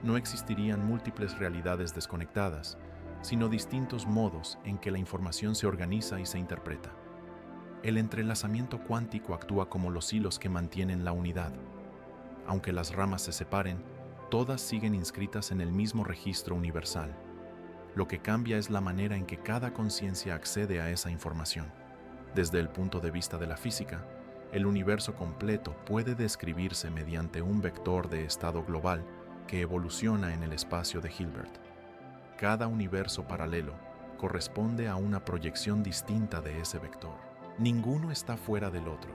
Speaker 1: No existirían múltiples realidades desconectadas, sino distintos modos en que la información se organiza y se interpreta. El entrelazamiento cuántico actúa como los hilos que mantienen la unidad. Aunque las ramas se separen, todas siguen inscritas en el mismo registro universal. Lo que cambia es la manera en que cada conciencia accede a esa información. Desde el punto de vista de la física, el universo completo puede describirse mediante un vector de estado global que evoluciona en el espacio de Hilbert. Cada universo paralelo corresponde a una proyección distinta de ese vector. Ninguno está fuera del otro.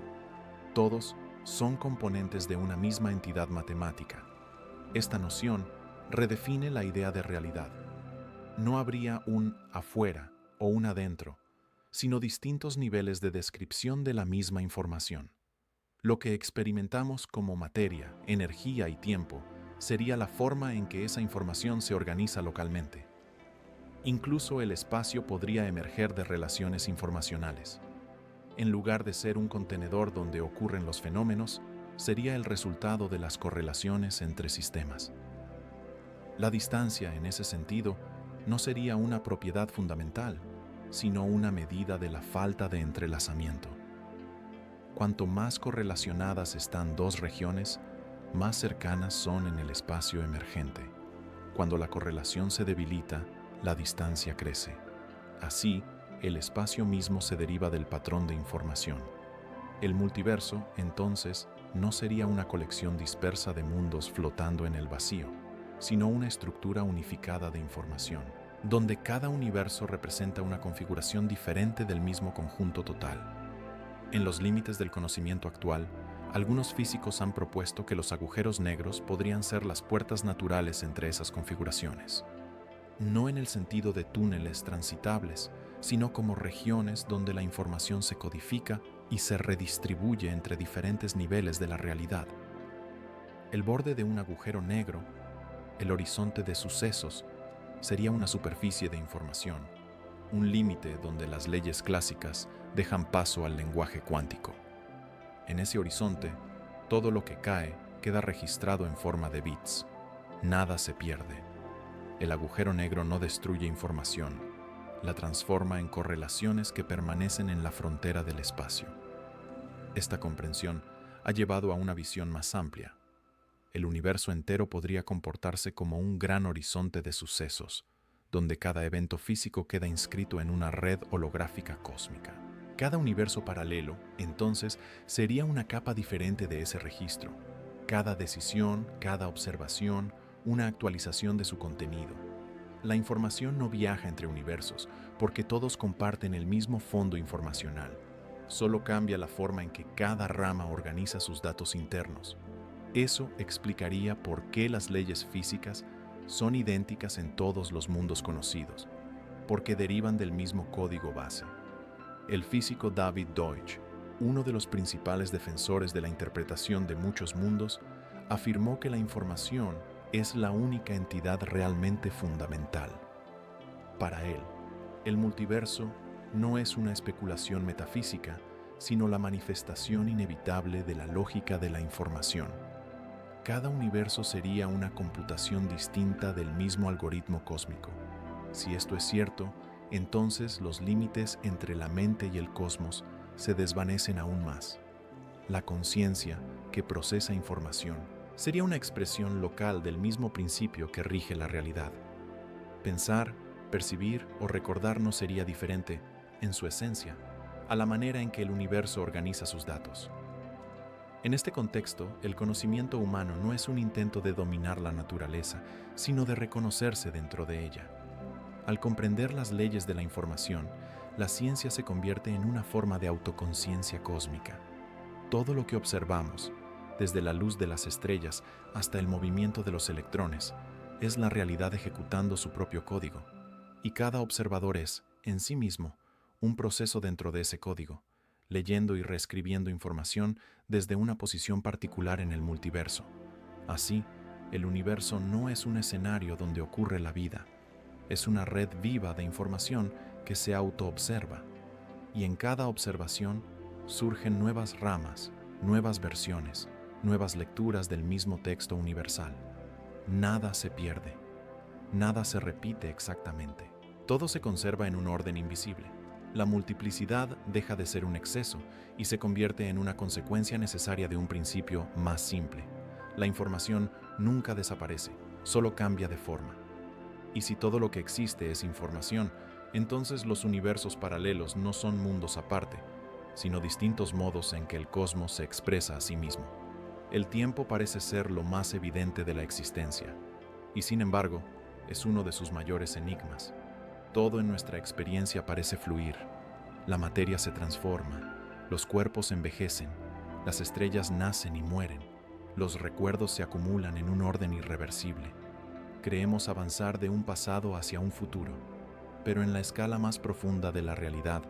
Speaker 1: Todos son componentes de una misma entidad matemática. Esta noción redefine la idea de realidad. No habría un afuera o un adentro, sino distintos niveles de descripción de la misma información. Lo que experimentamos como materia, energía y tiempo sería la forma en que esa información se organiza localmente. Incluso el espacio podría emerger de relaciones informacionales. En lugar de ser un contenedor donde ocurren los fenómenos, sería el resultado de las correlaciones entre sistemas. La distancia, en ese sentido, no sería una propiedad fundamental, sino una medida de la falta de entrelazamiento. Cuanto más correlacionadas están dos regiones, más cercanas son en el espacio emergente. Cuando la correlación se debilita, la distancia crece. Así, el espacio mismo se deriva del patrón de información. El multiverso, entonces, no sería una colección dispersa de mundos flotando en el vacío, sino una estructura unificada de información, donde cada universo representa una configuración diferente del mismo conjunto total. En los límites del conocimiento actual, algunos físicos han propuesto que los agujeros negros podrían ser las puertas naturales entre esas configuraciones. No en el sentido de túneles transitables, sino como regiones donde la información se codifica y se redistribuye entre diferentes niveles de la realidad. El borde de un agujero negro, el horizonte de sucesos, sería una superficie de información, un límite donde las leyes clásicas dejan paso al lenguaje cuántico. En ese horizonte, todo lo que cae queda registrado en forma de bits. Nada se pierde. El agujero negro no destruye información, la transforma en correlaciones que permanecen en la frontera del espacio. Esta comprensión ha llevado a una visión más amplia. El universo entero podría comportarse como un gran horizonte de sucesos, donde cada evento físico queda inscrito en una red holográfica cósmica. Cada universo paralelo, entonces, sería una capa diferente de ese registro. Cada decisión, cada observación, una actualización de su contenido. La información no viaja entre universos, porque todos comparten el mismo fondo informacional. Solo cambia la forma en que cada rama organiza sus datos internos. Eso explicaría por qué las leyes físicas son idénticas en todos los mundos conocidos, porque derivan del mismo código base. El físico David Deutsch, uno de los principales defensores de la interpretación de muchos mundos, afirmó que la información es la única entidad realmente fundamental. Para él, el multiverso no es una especulación metafísica, sino la manifestación inevitable de la lógica de la información. Cada universo sería una computación distinta del mismo algoritmo cósmico. Si esto es cierto, entonces los límites entre la mente y el cosmos se desvanecen aún más. La conciencia, que procesa información, sería una expresión local del mismo principio que rige la realidad. Pensar, percibir o recordar no sería diferente, en su esencia, a la manera en que el universo organiza sus datos. En este contexto, el conocimiento humano no es un intento de dominar la naturaleza, sino de reconocerse dentro de ella. Al comprender las leyes de la información, la ciencia se convierte en una forma de autoconciencia cósmica. Todo lo que observamos, desde la luz de las estrellas hasta el movimiento de los electrones, es la realidad ejecutando su propio código, y cada observador es, en sí mismo, un proceso dentro de ese código, leyendo y reescribiendo información desde una posición particular en el multiverso. Así, el universo no es un escenario donde ocurre la vida, es una red viva de información que se autoobserva, y en cada observación surgen nuevas ramas, nuevas versiones, nuevas lecturas del mismo texto universal. Nada se pierde, nada se repite exactamente. Todo se conserva en un orden invisible. La multiplicidad deja de ser un exceso y se convierte en una consecuencia necesaria de un principio más simple. La información nunca desaparece, solo cambia de forma. Y si todo lo que existe es información, entonces los universos paralelos no son mundos aparte, sino distintos modos en que el cosmos se expresa a sí mismo. El tiempo parece ser lo más evidente de la existencia, y sin embargo, es uno de sus mayores enigmas. Todo en nuestra experiencia parece fluir. La materia se transforma, los cuerpos envejecen, las estrellas nacen y mueren, los recuerdos se acumulan en un orden irreversible. Creemos avanzar de un pasado hacia un futuro, pero en la escala más profunda de la realidad,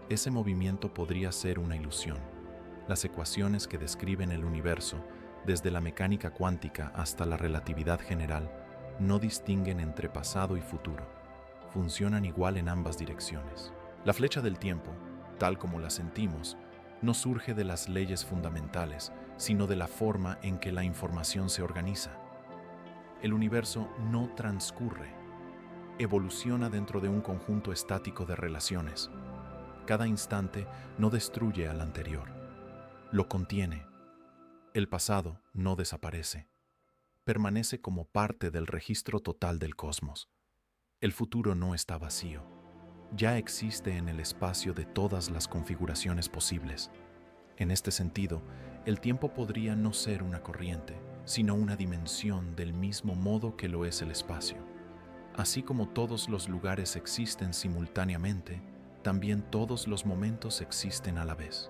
Speaker 1: ese movimiento podría ser una ilusión. Las ecuaciones que describen el universo, desde la mecánica cuántica hasta la relatividad general, no distinguen entre pasado y futuro. Funcionan igual en ambas direcciones. La flecha del tiempo, tal como la sentimos, no surge de las leyes fundamentales, sino de la forma en que la información se organiza. El universo no transcurre, evoluciona dentro de un conjunto estático de relaciones. Cada instante no destruye al anterior, lo contiene. El pasado no desaparece, permanece como parte del registro total del cosmos. El futuro no está vacío, ya existe en el espacio de todas las configuraciones posibles. En este sentido, el tiempo podría no ser una corriente, sino una dimensión del mismo modo que lo es el espacio. Así como todos los lugares existen simultáneamente, también todos los momentos existen a la vez.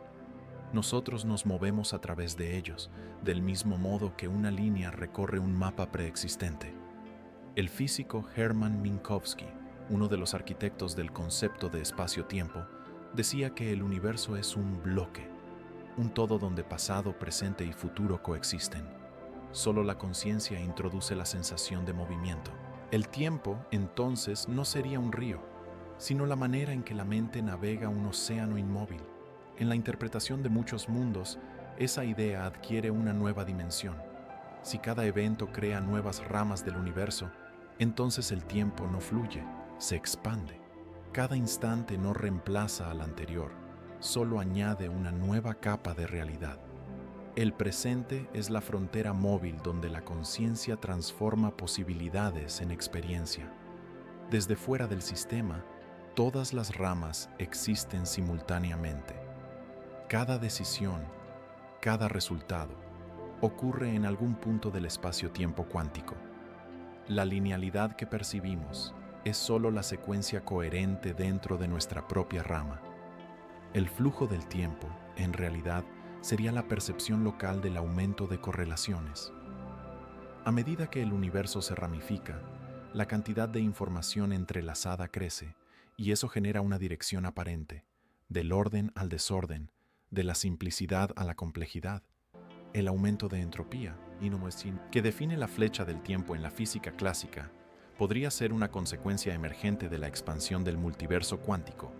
Speaker 1: Nosotros nos movemos a través de ellos, del mismo modo que una línea recorre un mapa preexistente. El físico Hermann Minkowski, uno de los arquitectos del concepto de espacio-tiempo, decía que el universo es un bloque, un todo donde pasado, presente y futuro coexisten. Solo la conciencia introduce la sensación de movimiento. El tiempo, entonces, no sería un río, sino la manera en que la mente navega un océano inmóvil. En la interpretación de muchos mundos, esa idea adquiere una nueva dimensión. Si cada evento crea nuevas ramas del universo, entonces el tiempo no fluye, se expande. Cada instante no reemplaza al anterior, solo añade una nueva capa de realidad. El presente es la frontera móvil donde la conciencia transforma posibilidades en experiencia. Desde fuera del sistema, todas las ramas existen simultáneamente. Cada decisión, cada resultado, ocurre en algún punto del espacio-tiempo cuántico. La linealidad que percibimos es solo la secuencia coherente dentro de nuestra propia rama. El flujo del tiempo, en realidad, sería la percepción local del aumento de correlaciones. A medida que el universo se ramifica, la cantidad de información entrelazada crece, y eso genera una dirección aparente, del orden al desorden, de la simplicidad a la complejidad. El aumento de entropía, que define la flecha del tiempo en la física clásica, podría ser una consecuencia emergente de la expansión del multiverso cuántico.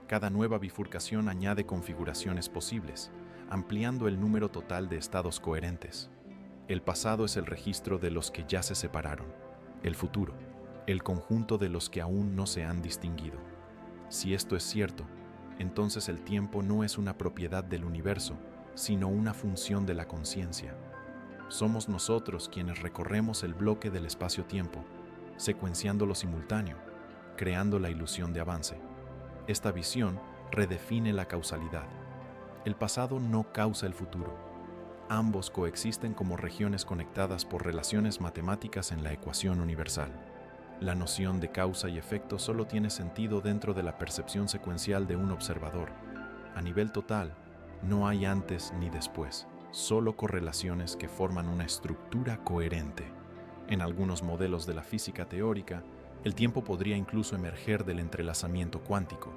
Speaker 1: Cada nueva bifurcación añade configuraciones posibles, ampliando el número total de estados coherentes. El pasado es el registro de los que ya se separaron, el futuro, el conjunto de los que aún no se han distinguido. Si esto es cierto, entonces el tiempo no es una propiedad del universo, sino una función de la conciencia. Somos nosotros quienes recorremos el bloque del espacio-tiempo, secuenciando lo simultáneo, creando la ilusión de avance. Esta visión redefine la causalidad. El pasado no causa el futuro. Ambos coexisten como regiones conectadas por relaciones matemáticas en la ecuación universal. La noción de causa y efecto solo tiene sentido dentro de la percepción secuencial de un observador. A nivel total, no hay antes ni después, solo correlaciones que forman una estructura coherente. En algunos modelos de la física teórica, el tiempo podría incluso emerger del entrelazamiento cuántico.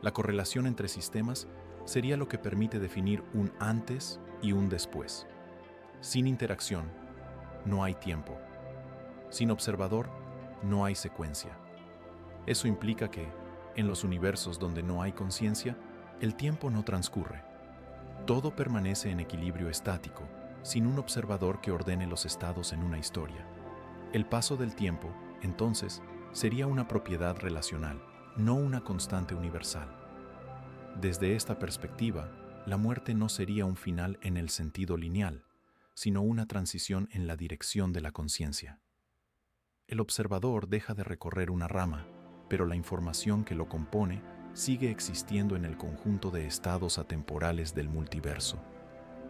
Speaker 1: La correlación entre sistemas sería lo que permite definir un antes y un después. Sin interacción, no hay tiempo. Sin observador, no hay secuencia. Eso implica que, en los universos donde no hay conciencia, el tiempo no transcurre. Todo permanece en equilibrio estático, sin un observador que ordene los estados en una historia. El paso del tiempo, entonces, sería una propiedad relacional, no una constante universal. Desde esta perspectiva, la muerte no sería un final en el sentido lineal, sino una transición en la dirección de la conciencia. El observador deja de recorrer una rama, pero la información que lo compone sigue existiendo en el conjunto de estados atemporales del multiverso.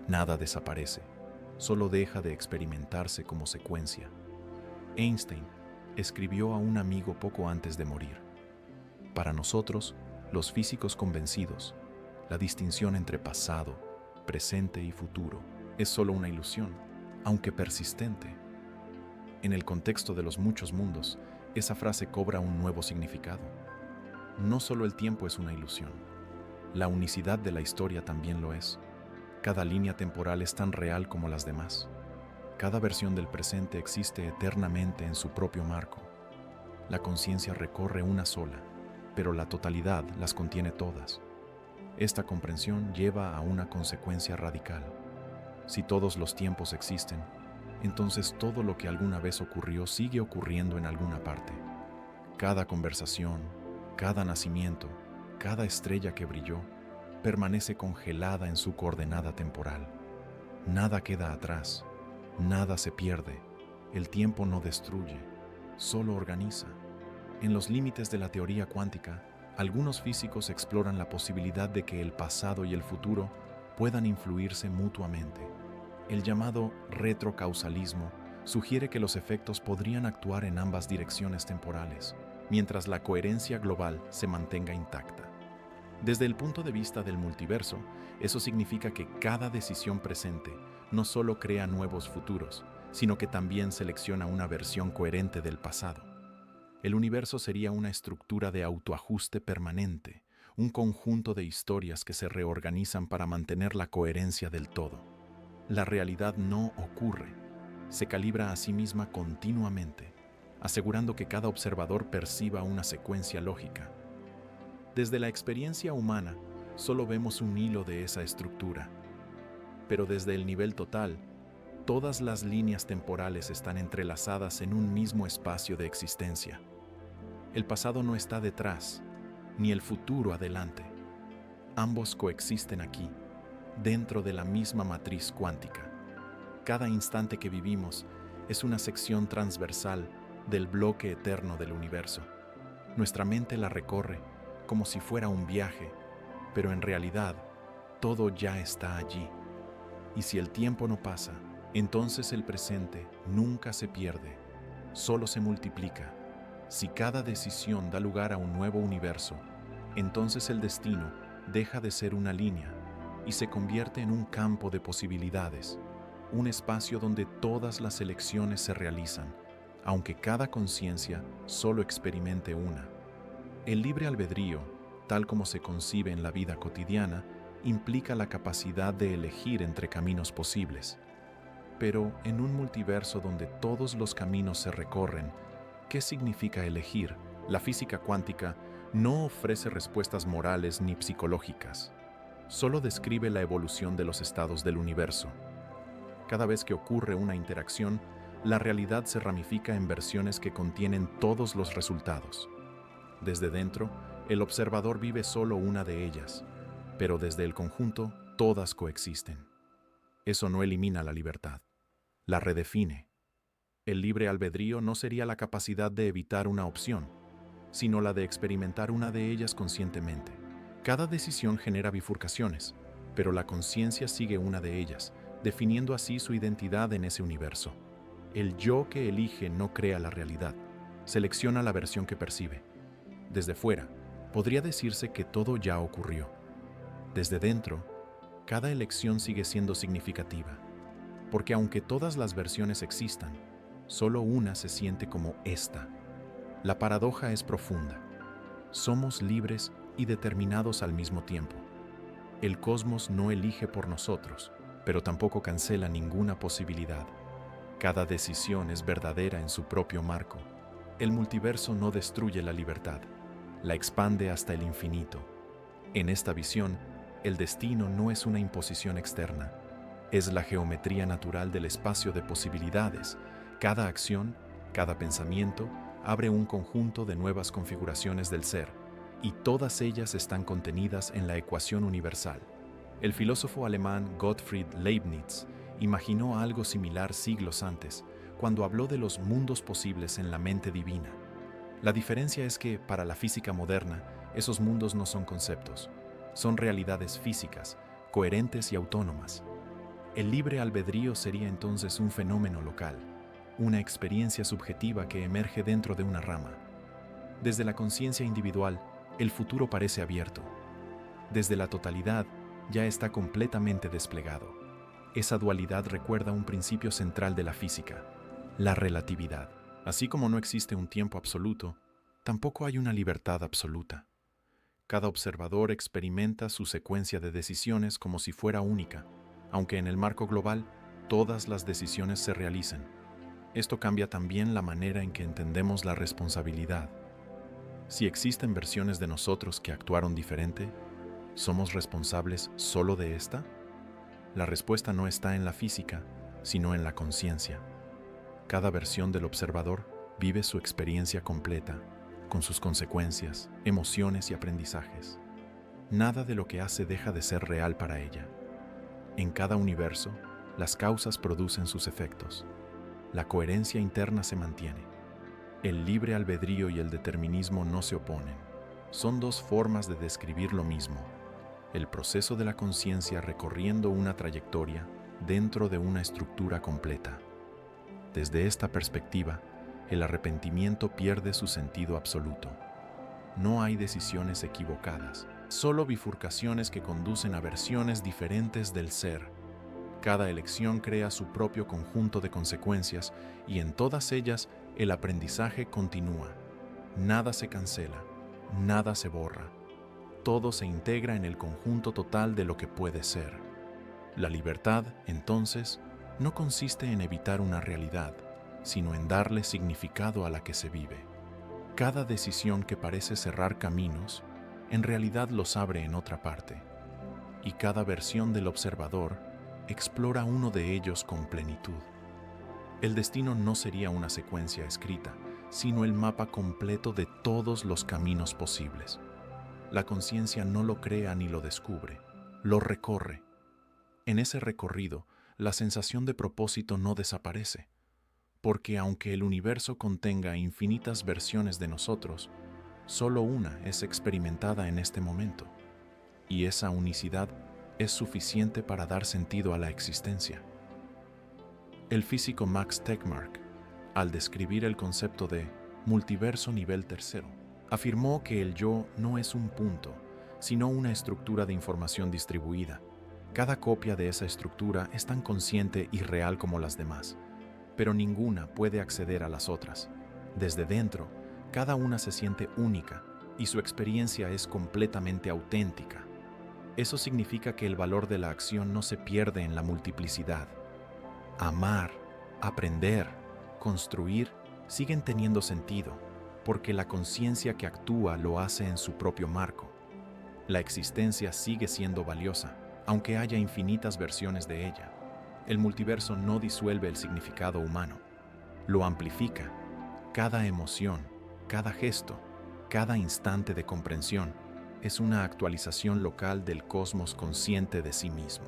Speaker 1: Nada desaparece, solo deja de experimentarse como secuencia. Einstein escribió a un amigo poco antes de morir: para nosotros, los físicos convencidos, la distinción entre pasado, presente y futuro es solo una ilusión, aunque persistente. En el contexto de los muchos mundos, esa frase cobra un nuevo significado. No solo el tiempo es una ilusión, la unicidad de la historia también lo es. Cada línea temporal es tan real como las demás. Cada versión del presente existe eternamente en su propio marco. La conciencia recorre una sola, pero la totalidad las contiene todas. Esta comprensión lleva a una consecuencia radical. Si todos los tiempos existen, entonces todo lo que alguna vez ocurrió sigue ocurriendo en alguna parte. Cada conversación, cada nacimiento, cada estrella que brilló, permanece congelada en su coordenada temporal. Nada queda atrás, nada se pierde, el tiempo no destruye, solo organiza. En los límites de la teoría cuántica, algunos físicos exploran la posibilidad de que el pasado y el futuro puedan influirse mutuamente. El llamado retrocausalismo sugiere que los efectos podrían actuar en ambas direcciones temporales, mientras la coherencia global se mantenga intacta. Desde el punto de vista del multiverso, eso significa que cada decisión presente no solo crea nuevos futuros, sino que también selecciona una versión coherente del pasado. El universo sería una estructura de autoajuste permanente, un conjunto de historias que se reorganizan para mantener la coherencia del todo. La realidad no ocurre, se calibra a sí misma continuamente, asegurando que cada observador perciba una secuencia lógica. Desde la experiencia humana, solo vemos un hilo de esa estructura, pero desde el nivel total, todas las líneas temporales están entrelazadas en un mismo espacio de existencia. El pasado no está detrás, ni el futuro adelante. Ambos coexisten aquí, dentro de la misma matriz cuántica. Cada instante que vivimos es una sección transversal del bloque eterno del universo. Nuestra mente la recorre como si fuera un viaje, pero en realidad todo ya está allí. Y si el tiempo no pasa, entonces el presente nunca se pierde, solo se multiplica. Si cada decisión da lugar a un nuevo universo, entonces el destino deja de ser una línea y se convierte en un campo de posibilidades, un espacio donde todas las elecciones se realizan, aunque cada conciencia solo experimente una. El libre albedrío, tal como se concibe en la vida cotidiana, implica la capacidad de elegir entre caminos posibles. Pero en un multiverso donde todos los caminos se recorren, ¿qué significa elegir? La física cuántica no ofrece respuestas morales ni psicológicas. Solo describe la evolución de los estados del universo. Cada vez que ocurre una interacción, la realidad se ramifica en versiones que contienen todos los resultados. Desde dentro, el observador vive solo una de ellas, pero desde el conjunto, todas coexisten. Eso no elimina la libertad, la redefine. El libre albedrío no sería la capacidad de evitar una opción, sino la de experimentar una de ellas conscientemente. Cada decisión genera bifurcaciones, pero la conciencia sigue una de ellas, definiendo así su identidad en ese universo. El yo que elige no crea la realidad, selecciona la versión que percibe. Desde fuera, podría decirse que todo ya ocurrió. Desde dentro, cada elección sigue siendo significativa, porque aunque todas las versiones existan, solo una se siente como esta. La paradoja es profunda. Somos libres y determinados al mismo tiempo. El cosmos no elige por nosotros, pero tampoco cancela ninguna posibilidad. Cada decisión es verdadera en su propio marco. El multiverso no destruye la libertad, la expande hasta el infinito. En esta visión, el destino no es una imposición externa, es la geometría natural del espacio de posibilidades. Cada acción, cada pensamiento, abre un conjunto de nuevas configuraciones del ser, y todas ellas están contenidas en la ecuación universal. El filósofo alemán Gottfried Leibniz imaginó algo similar siglos antes, cuando habló de los mundos posibles en la mente divina. La diferencia es que, para la física moderna, esos mundos no son conceptos, son realidades físicas, coherentes y autónomas. El libre albedrío sería entonces un fenómeno local, una experiencia subjetiva que emerge dentro de una rama. Desde la conciencia individual, el futuro parece abierto. Desde la totalidad, ya está completamente desplegado. Esa dualidad recuerda un principio central de la física, la relatividad. Así como no existe un tiempo absoluto, tampoco hay una libertad absoluta. Cada observador experimenta su secuencia de decisiones como si fuera única, aunque en el marco global todas las decisiones se realicen. Esto cambia también la manera en que entendemos la responsabilidad. Si existen versiones de nosotros que actuaron diferente, ¿somos responsables solo de esta? La respuesta no está en la física, sino en la conciencia. Cada versión del observador vive su experiencia completa, con sus consecuencias, emociones y aprendizajes. Nada de lo que hace deja de ser real para ella. En cada universo, las causas producen sus efectos. La coherencia interna se mantiene. El libre albedrío y el determinismo no se oponen. Son dos formas de describir lo mismo. El proceso de la conciencia recorriendo una trayectoria dentro de una estructura completa. Desde esta perspectiva, el arrepentimiento pierde su sentido absoluto. No hay decisiones equivocadas, solo bifurcaciones que conducen a versiones diferentes del ser. Cada elección crea su propio conjunto de consecuencias y en todas ellas el aprendizaje continúa. Nada se cancela, nada se borra. Todo se integra en el conjunto total de lo que puede ser. La libertad, entonces, no consiste en evitar una realidad, sino en darle significado a la que se vive. Cada decisión que parece cerrar caminos, en realidad los abre en otra parte. Y cada versión del observador explora uno de ellos con plenitud. El destino no sería una secuencia escrita, sino el mapa completo de todos los caminos posibles. La conciencia no lo crea ni lo descubre, lo recorre. En ese recorrido, la sensación de propósito no desaparece, porque aunque el universo contenga infinitas versiones de nosotros, solo una es experimentada en este momento, y esa unicidad es suficiente para dar sentido a la existencia. El físico Max Tegmark, al describir el concepto de multiverso nivel tercero, afirmó que el yo no es un punto, sino una estructura de información distribuida. Cada copia de esa estructura es tan consciente y real como las demás, pero ninguna puede acceder a las otras. Desde dentro, cada una se siente única y su experiencia es completamente auténtica. Eso significa que el valor de la acción no se pierde en la multiplicidad. Amar, aprender, construir siguen teniendo sentido, porque la conciencia que actúa lo hace en su propio marco. La existencia sigue siendo valiosa, aunque haya infinitas versiones de ella. El multiverso no disuelve el significado humano, lo amplifica. Cada emoción, cada gesto, cada instante de comprensión es una actualización local del cosmos consciente de sí mismo.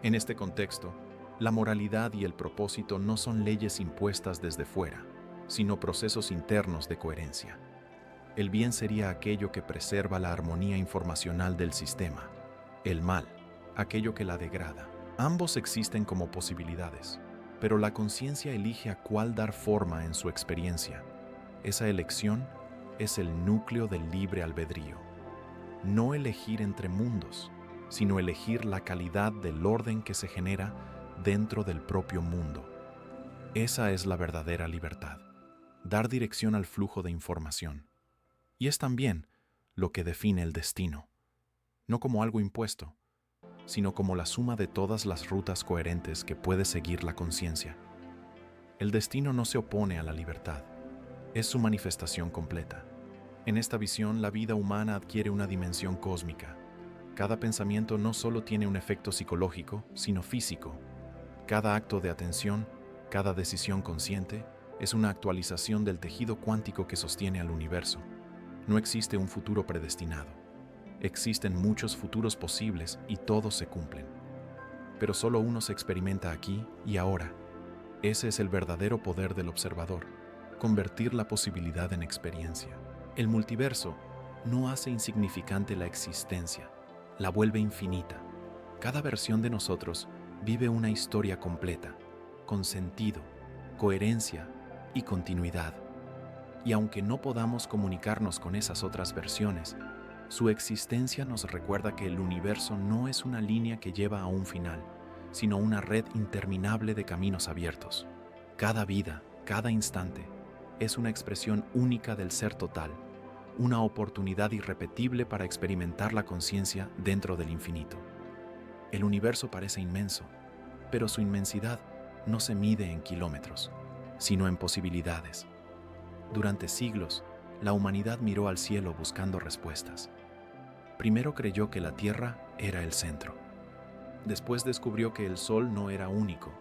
Speaker 1: En este contexto, la moralidad y el propósito no son leyes impuestas desde fuera, sino procesos internos de coherencia. El bien sería aquello que preserva la armonía informacional del sistema, el mal, aquello que la degrada. Ambos existen como posibilidades, pero la conciencia elige a cuál dar forma en su experiencia. Esa elección es el núcleo del libre albedrío. No elegir entre mundos, sino elegir la calidad del orden que se genera dentro del propio mundo. Esa es la verdadera libertad, dar dirección al flujo de información. Y es también lo que define el destino, no como algo impuesto, sino como la suma de todas las rutas coherentes que puede seguir la conciencia. El destino no se opone a la libertad, es su manifestación completa. En esta visión, la vida humana adquiere una dimensión cósmica. Cada pensamiento no solo tiene un efecto psicológico, sino físico. Cada acto de atención, cada decisión consciente, es una actualización del tejido cuántico que sostiene al universo. No existe un futuro predestinado. Existen muchos futuros posibles y todos se cumplen. Pero solo uno se experimenta aquí y ahora. Ese es el verdadero poder del observador, convertir la posibilidad en experiencia. El multiverso no hace insignificante la existencia, la vuelve infinita. Cada versión de nosotros vive una historia completa, con sentido, coherencia y continuidad. Y aunque no podamos comunicarnos con esas otras versiones, su existencia nos recuerda que el universo no es una línea que lleva a un final, sino una red interminable de caminos abiertos. Cada vida, cada instante, es una expresión única del ser total, una oportunidad irrepetible para experimentar la conciencia dentro del infinito. El universo parece inmenso, pero su inmensidad no se mide en kilómetros, sino en posibilidades. Durante siglos, la humanidad miró al cielo buscando respuestas. Primero creyó que la Tierra era el centro. Después descubrió que el Sol no era único,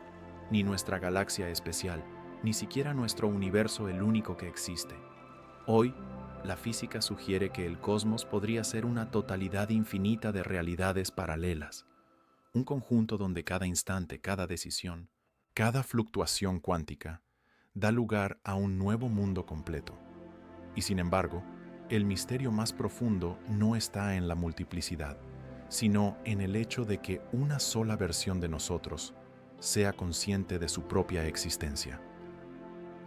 Speaker 1: ni nuestra galaxia especial, ni siquiera nuestro universo el único que existe. Hoy, la física sugiere que el cosmos podría ser una totalidad infinita de realidades paralelas, un conjunto donde cada instante, cada decisión, cada fluctuación cuántica, da lugar a un nuevo mundo completo. Y sin embargo, el misterio más profundo no está en la multiplicidad, sino en el hecho de que una sola versión de nosotros sea consciente de su propia existencia.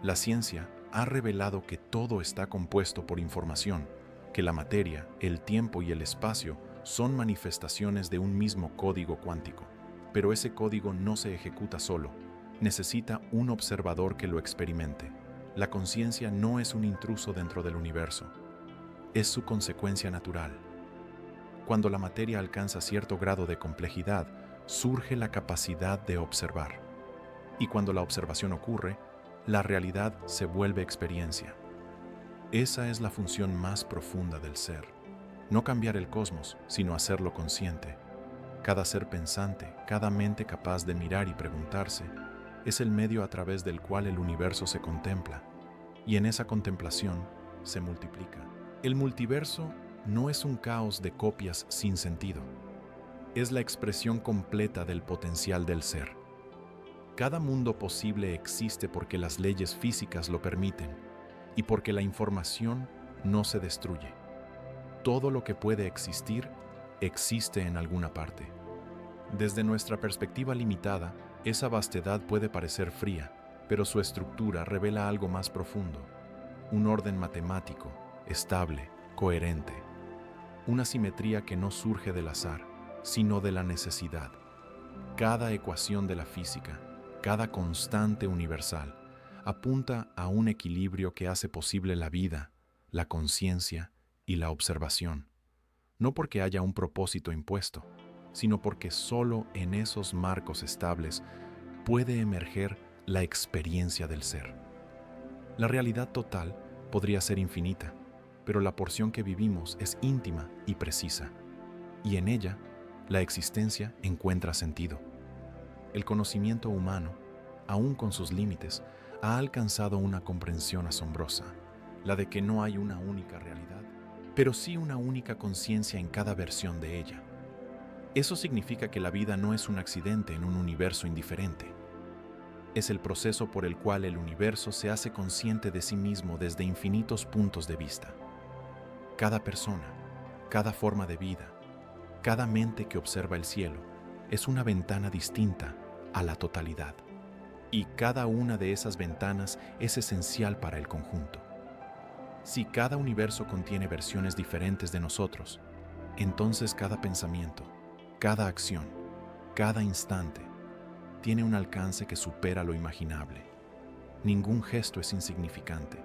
Speaker 1: La ciencia ha revelado que todo está compuesto por información, que la materia, el tiempo y el espacio son manifestaciones de un mismo código cuántico. Pero ese código no se ejecuta solo, necesita un observador que lo experimente. La conciencia no es un intruso dentro del universo, es su consecuencia natural. Cuando la materia alcanza cierto grado de complejidad, surge la capacidad de observar. Y cuando la observación ocurre, la realidad se vuelve experiencia. Esa es la función más profunda del ser. No cambiar el cosmos, sino hacerlo consciente. Cada ser pensante, cada mente capaz de mirar y preguntarse, es el medio a través del cual el universo se contempla, y en esa contemplación se multiplica. El multiverso no es un caos de copias sin sentido. Es la expresión completa del potencial del ser. Cada mundo posible existe porque las leyes físicas lo permiten y porque la información no se destruye. Todo lo que puede existir, existe en alguna parte. Desde nuestra perspectiva limitada, esa vastedad puede parecer fría, pero su estructura revela algo más profundo, un orden matemático, estable, coherente, una simetría que no surge del azar, sino de la necesidad. Cada ecuación de la física, cada constante universal, apunta a un equilibrio que hace posible la vida, la conciencia y la observación, no porque haya un propósito impuesto, sino porque solo en esos marcos estables puede emerger la experiencia del ser. La realidad total podría ser infinita, pero la porción que vivimos es íntima y precisa, y en ella la existencia encuentra sentido. El conocimiento humano, aún con sus límites, ha alcanzado una comprensión asombrosa, la de que no hay una única realidad, pero sí una única conciencia en cada versión de ella. Eso significa que la vida no es un accidente en un universo indiferente. Es el proceso por el cual el universo se hace consciente de sí mismo desde infinitos puntos de vista. Cada persona, cada forma de vida, cada mente que observa el cielo es una ventana distinta a la totalidad. Y cada una de esas ventanas es esencial para el conjunto. Si cada universo contiene versiones diferentes de nosotros, entonces cada pensamiento, cada acción, cada instante, tiene un alcance que supera lo imaginable. Ningún gesto es insignificante.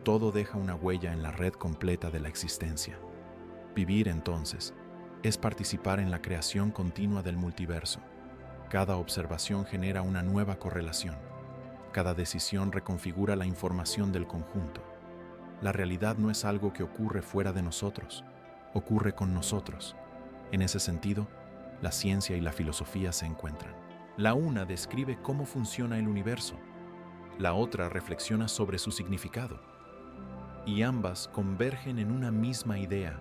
Speaker 1: Todo deja una huella en la red completa de la existencia. Vivir, entonces, es participar en la creación continua del multiverso. Cada observación genera una nueva correlación. Cada decisión reconfigura la información del conjunto. La realidad no es algo que ocurre fuera de nosotros, ocurre con nosotros. En ese sentido, la ciencia y la filosofía se encuentran. La una describe cómo funciona el universo, la otra reflexiona sobre su significado, y ambas convergen en una misma idea.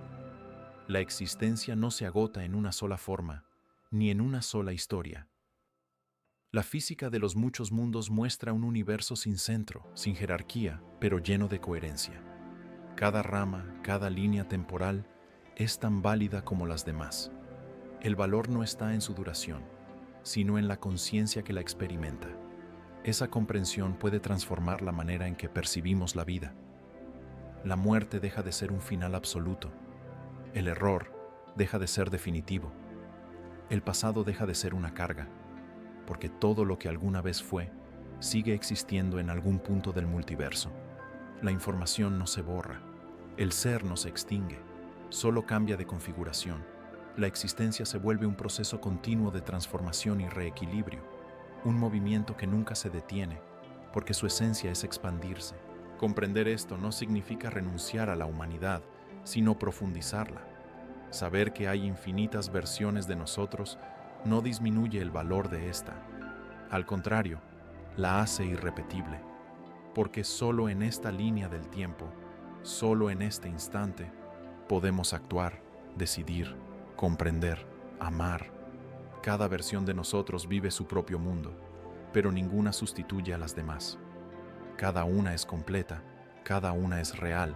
Speaker 1: La existencia no se agota en una sola forma, ni en una sola historia. La física de los muchos mundos muestra un universo sin centro, sin jerarquía, pero lleno de coherencia. Cada rama, cada línea temporal es tan válida como las demás. El valor no está en su duración, sino en la conciencia que la experimenta. Esa comprensión puede transformar la manera en que percibimos la vida. La muerte deja de ser un final absoluto. El error deja de ser definitivo. El pasado deja de ser una carga, porque todo lo que alguna vez fue sigue existiendo en algún punto del multiverso. La información no se borra, el ser no se extingue, solo cambia de configuración. La existencia se vuelve un proceso continuo de transformación y reequilibrio, un movimiento que nunca se detiene, porque su esencia es expandirse. Comprender esto no significa renunciar a la humanidad, sino profundizarla. Saber que hay infinitas versiones de nosotros no disminuye el valor de esta. Al contrario, la hace irrepetible, porque solo en esta línea del tiempo, solo en este instante, podemos actuar, decidir, comprender, amar. Cada versión de nosotros vive su propio mundo, pero ninguna sustituye a las demás. Cada una es completa, cada una es real,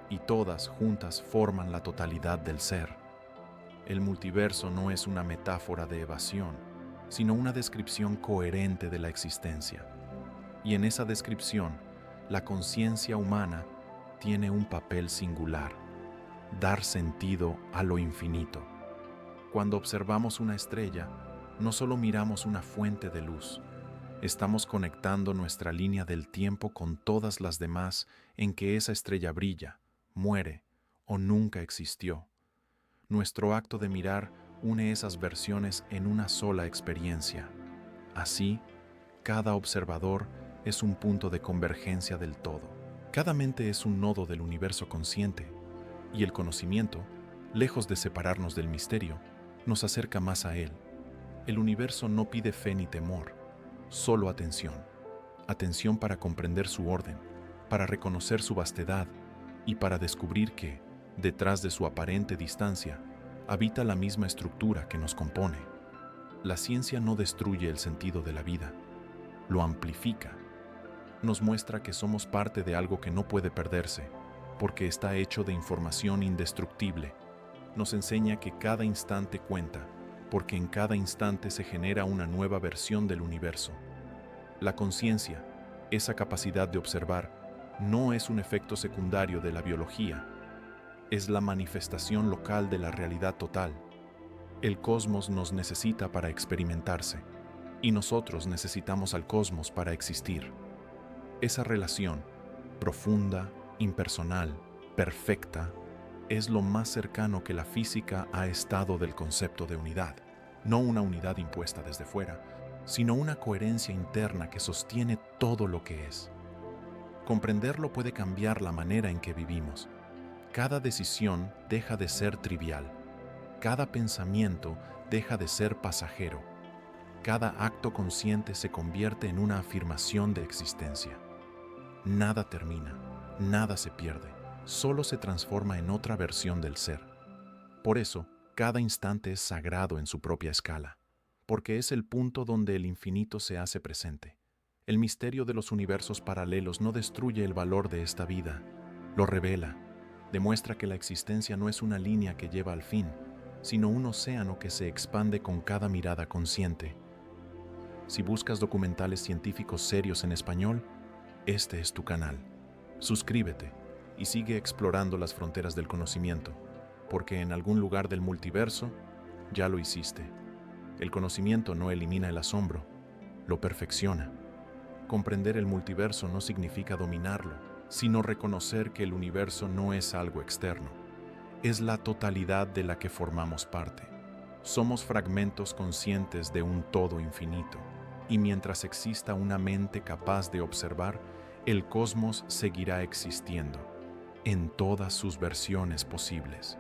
Speaker 1: y todas juntas forman la totalidad del ser. El multiverso no es una metáfora de evasión, sino una descripción coherente de la existencia. Y en esa descripción, la conciencia humana tiene un papel singular: dar sentido a lo infinito. Cuando observamos una estrella, no solo miramos una fuente de luz, estamos conectando nuestra línea del tiempo con todas las demás en que esa estrella brilla, muere o nunca existió. Nuestro acto de mirar une esas versiones en una sola experiencia. Así, cada observador es un punto de convergencia del todo. Cada mente es un nodo del universo consciente, y el conocimiento, lejos de separarnos del misterio, nos acerca más a él. El universo no pide fe ni temor, solo atención. Atención para comprender su orden, para reconocer su vastedad y para descubrir que, detrás de su aparente distancia, habita la misma estructura que nos compone. La ciencia no destruye el sentido de la vida, lo amplifica. Nos muestra que somos parte de algo que no puede perderse, porque está hecho de información indestructible. Nos enseña que cada instante cuenta, porque en cada instante se genera una nueva versión del universo. La conciencia, esa capacidad de observar, no es un efecto secundario de la biología, es la manifestación local de la realidad total. El cosmos nos necesita para experimentarse, y nosotros necesitamos al cosmos para existir. Esa relación, profunda, impersonal, perfecta, es lo más cercano que la física ha estado del concepto de unidad. No una unidad impuesta desde fuera, sino una coherencia interna que sostiene todo lo que es. Comprenderlo puede cambiar la manera en que vivimos. Cada decisión deja de ser trivial. Cada pensamiento deja de ser pasajero. Cada acto consciente se convierte en una afirmación de existencia. Nada termina, nada se pierde, solo se transforma en otra versión del ser. Por eso, cada instante es sagrado en su propia escala, porque es el punto donde el infinito se hace presente. El misterio de los universos paralelos no destruye el valor de esta vida, lo revela, demuestra que la existencia no es una línea que lleva al fin, sino un océano que se expande con cada mirada consciente. Si buscas documentales científicos serios en español, este es tu canal. Suscríbete y sigue explorando las fronteras del conocimiento, porque en algún lugar del multiverso ya lo hiciste. El conocimiento no elimina el asombro, lo perfecciona. Comprender el multiverso no significa dominarlo, sino reconocer que el universo no es algo externo, es la totalidad de la que formamos parte. Somos fragmentos conscientes de un todo infinito, y mientras exista una mente capaz de observar, el cosmos seguirá existiendo, en todas sus versiones posibles.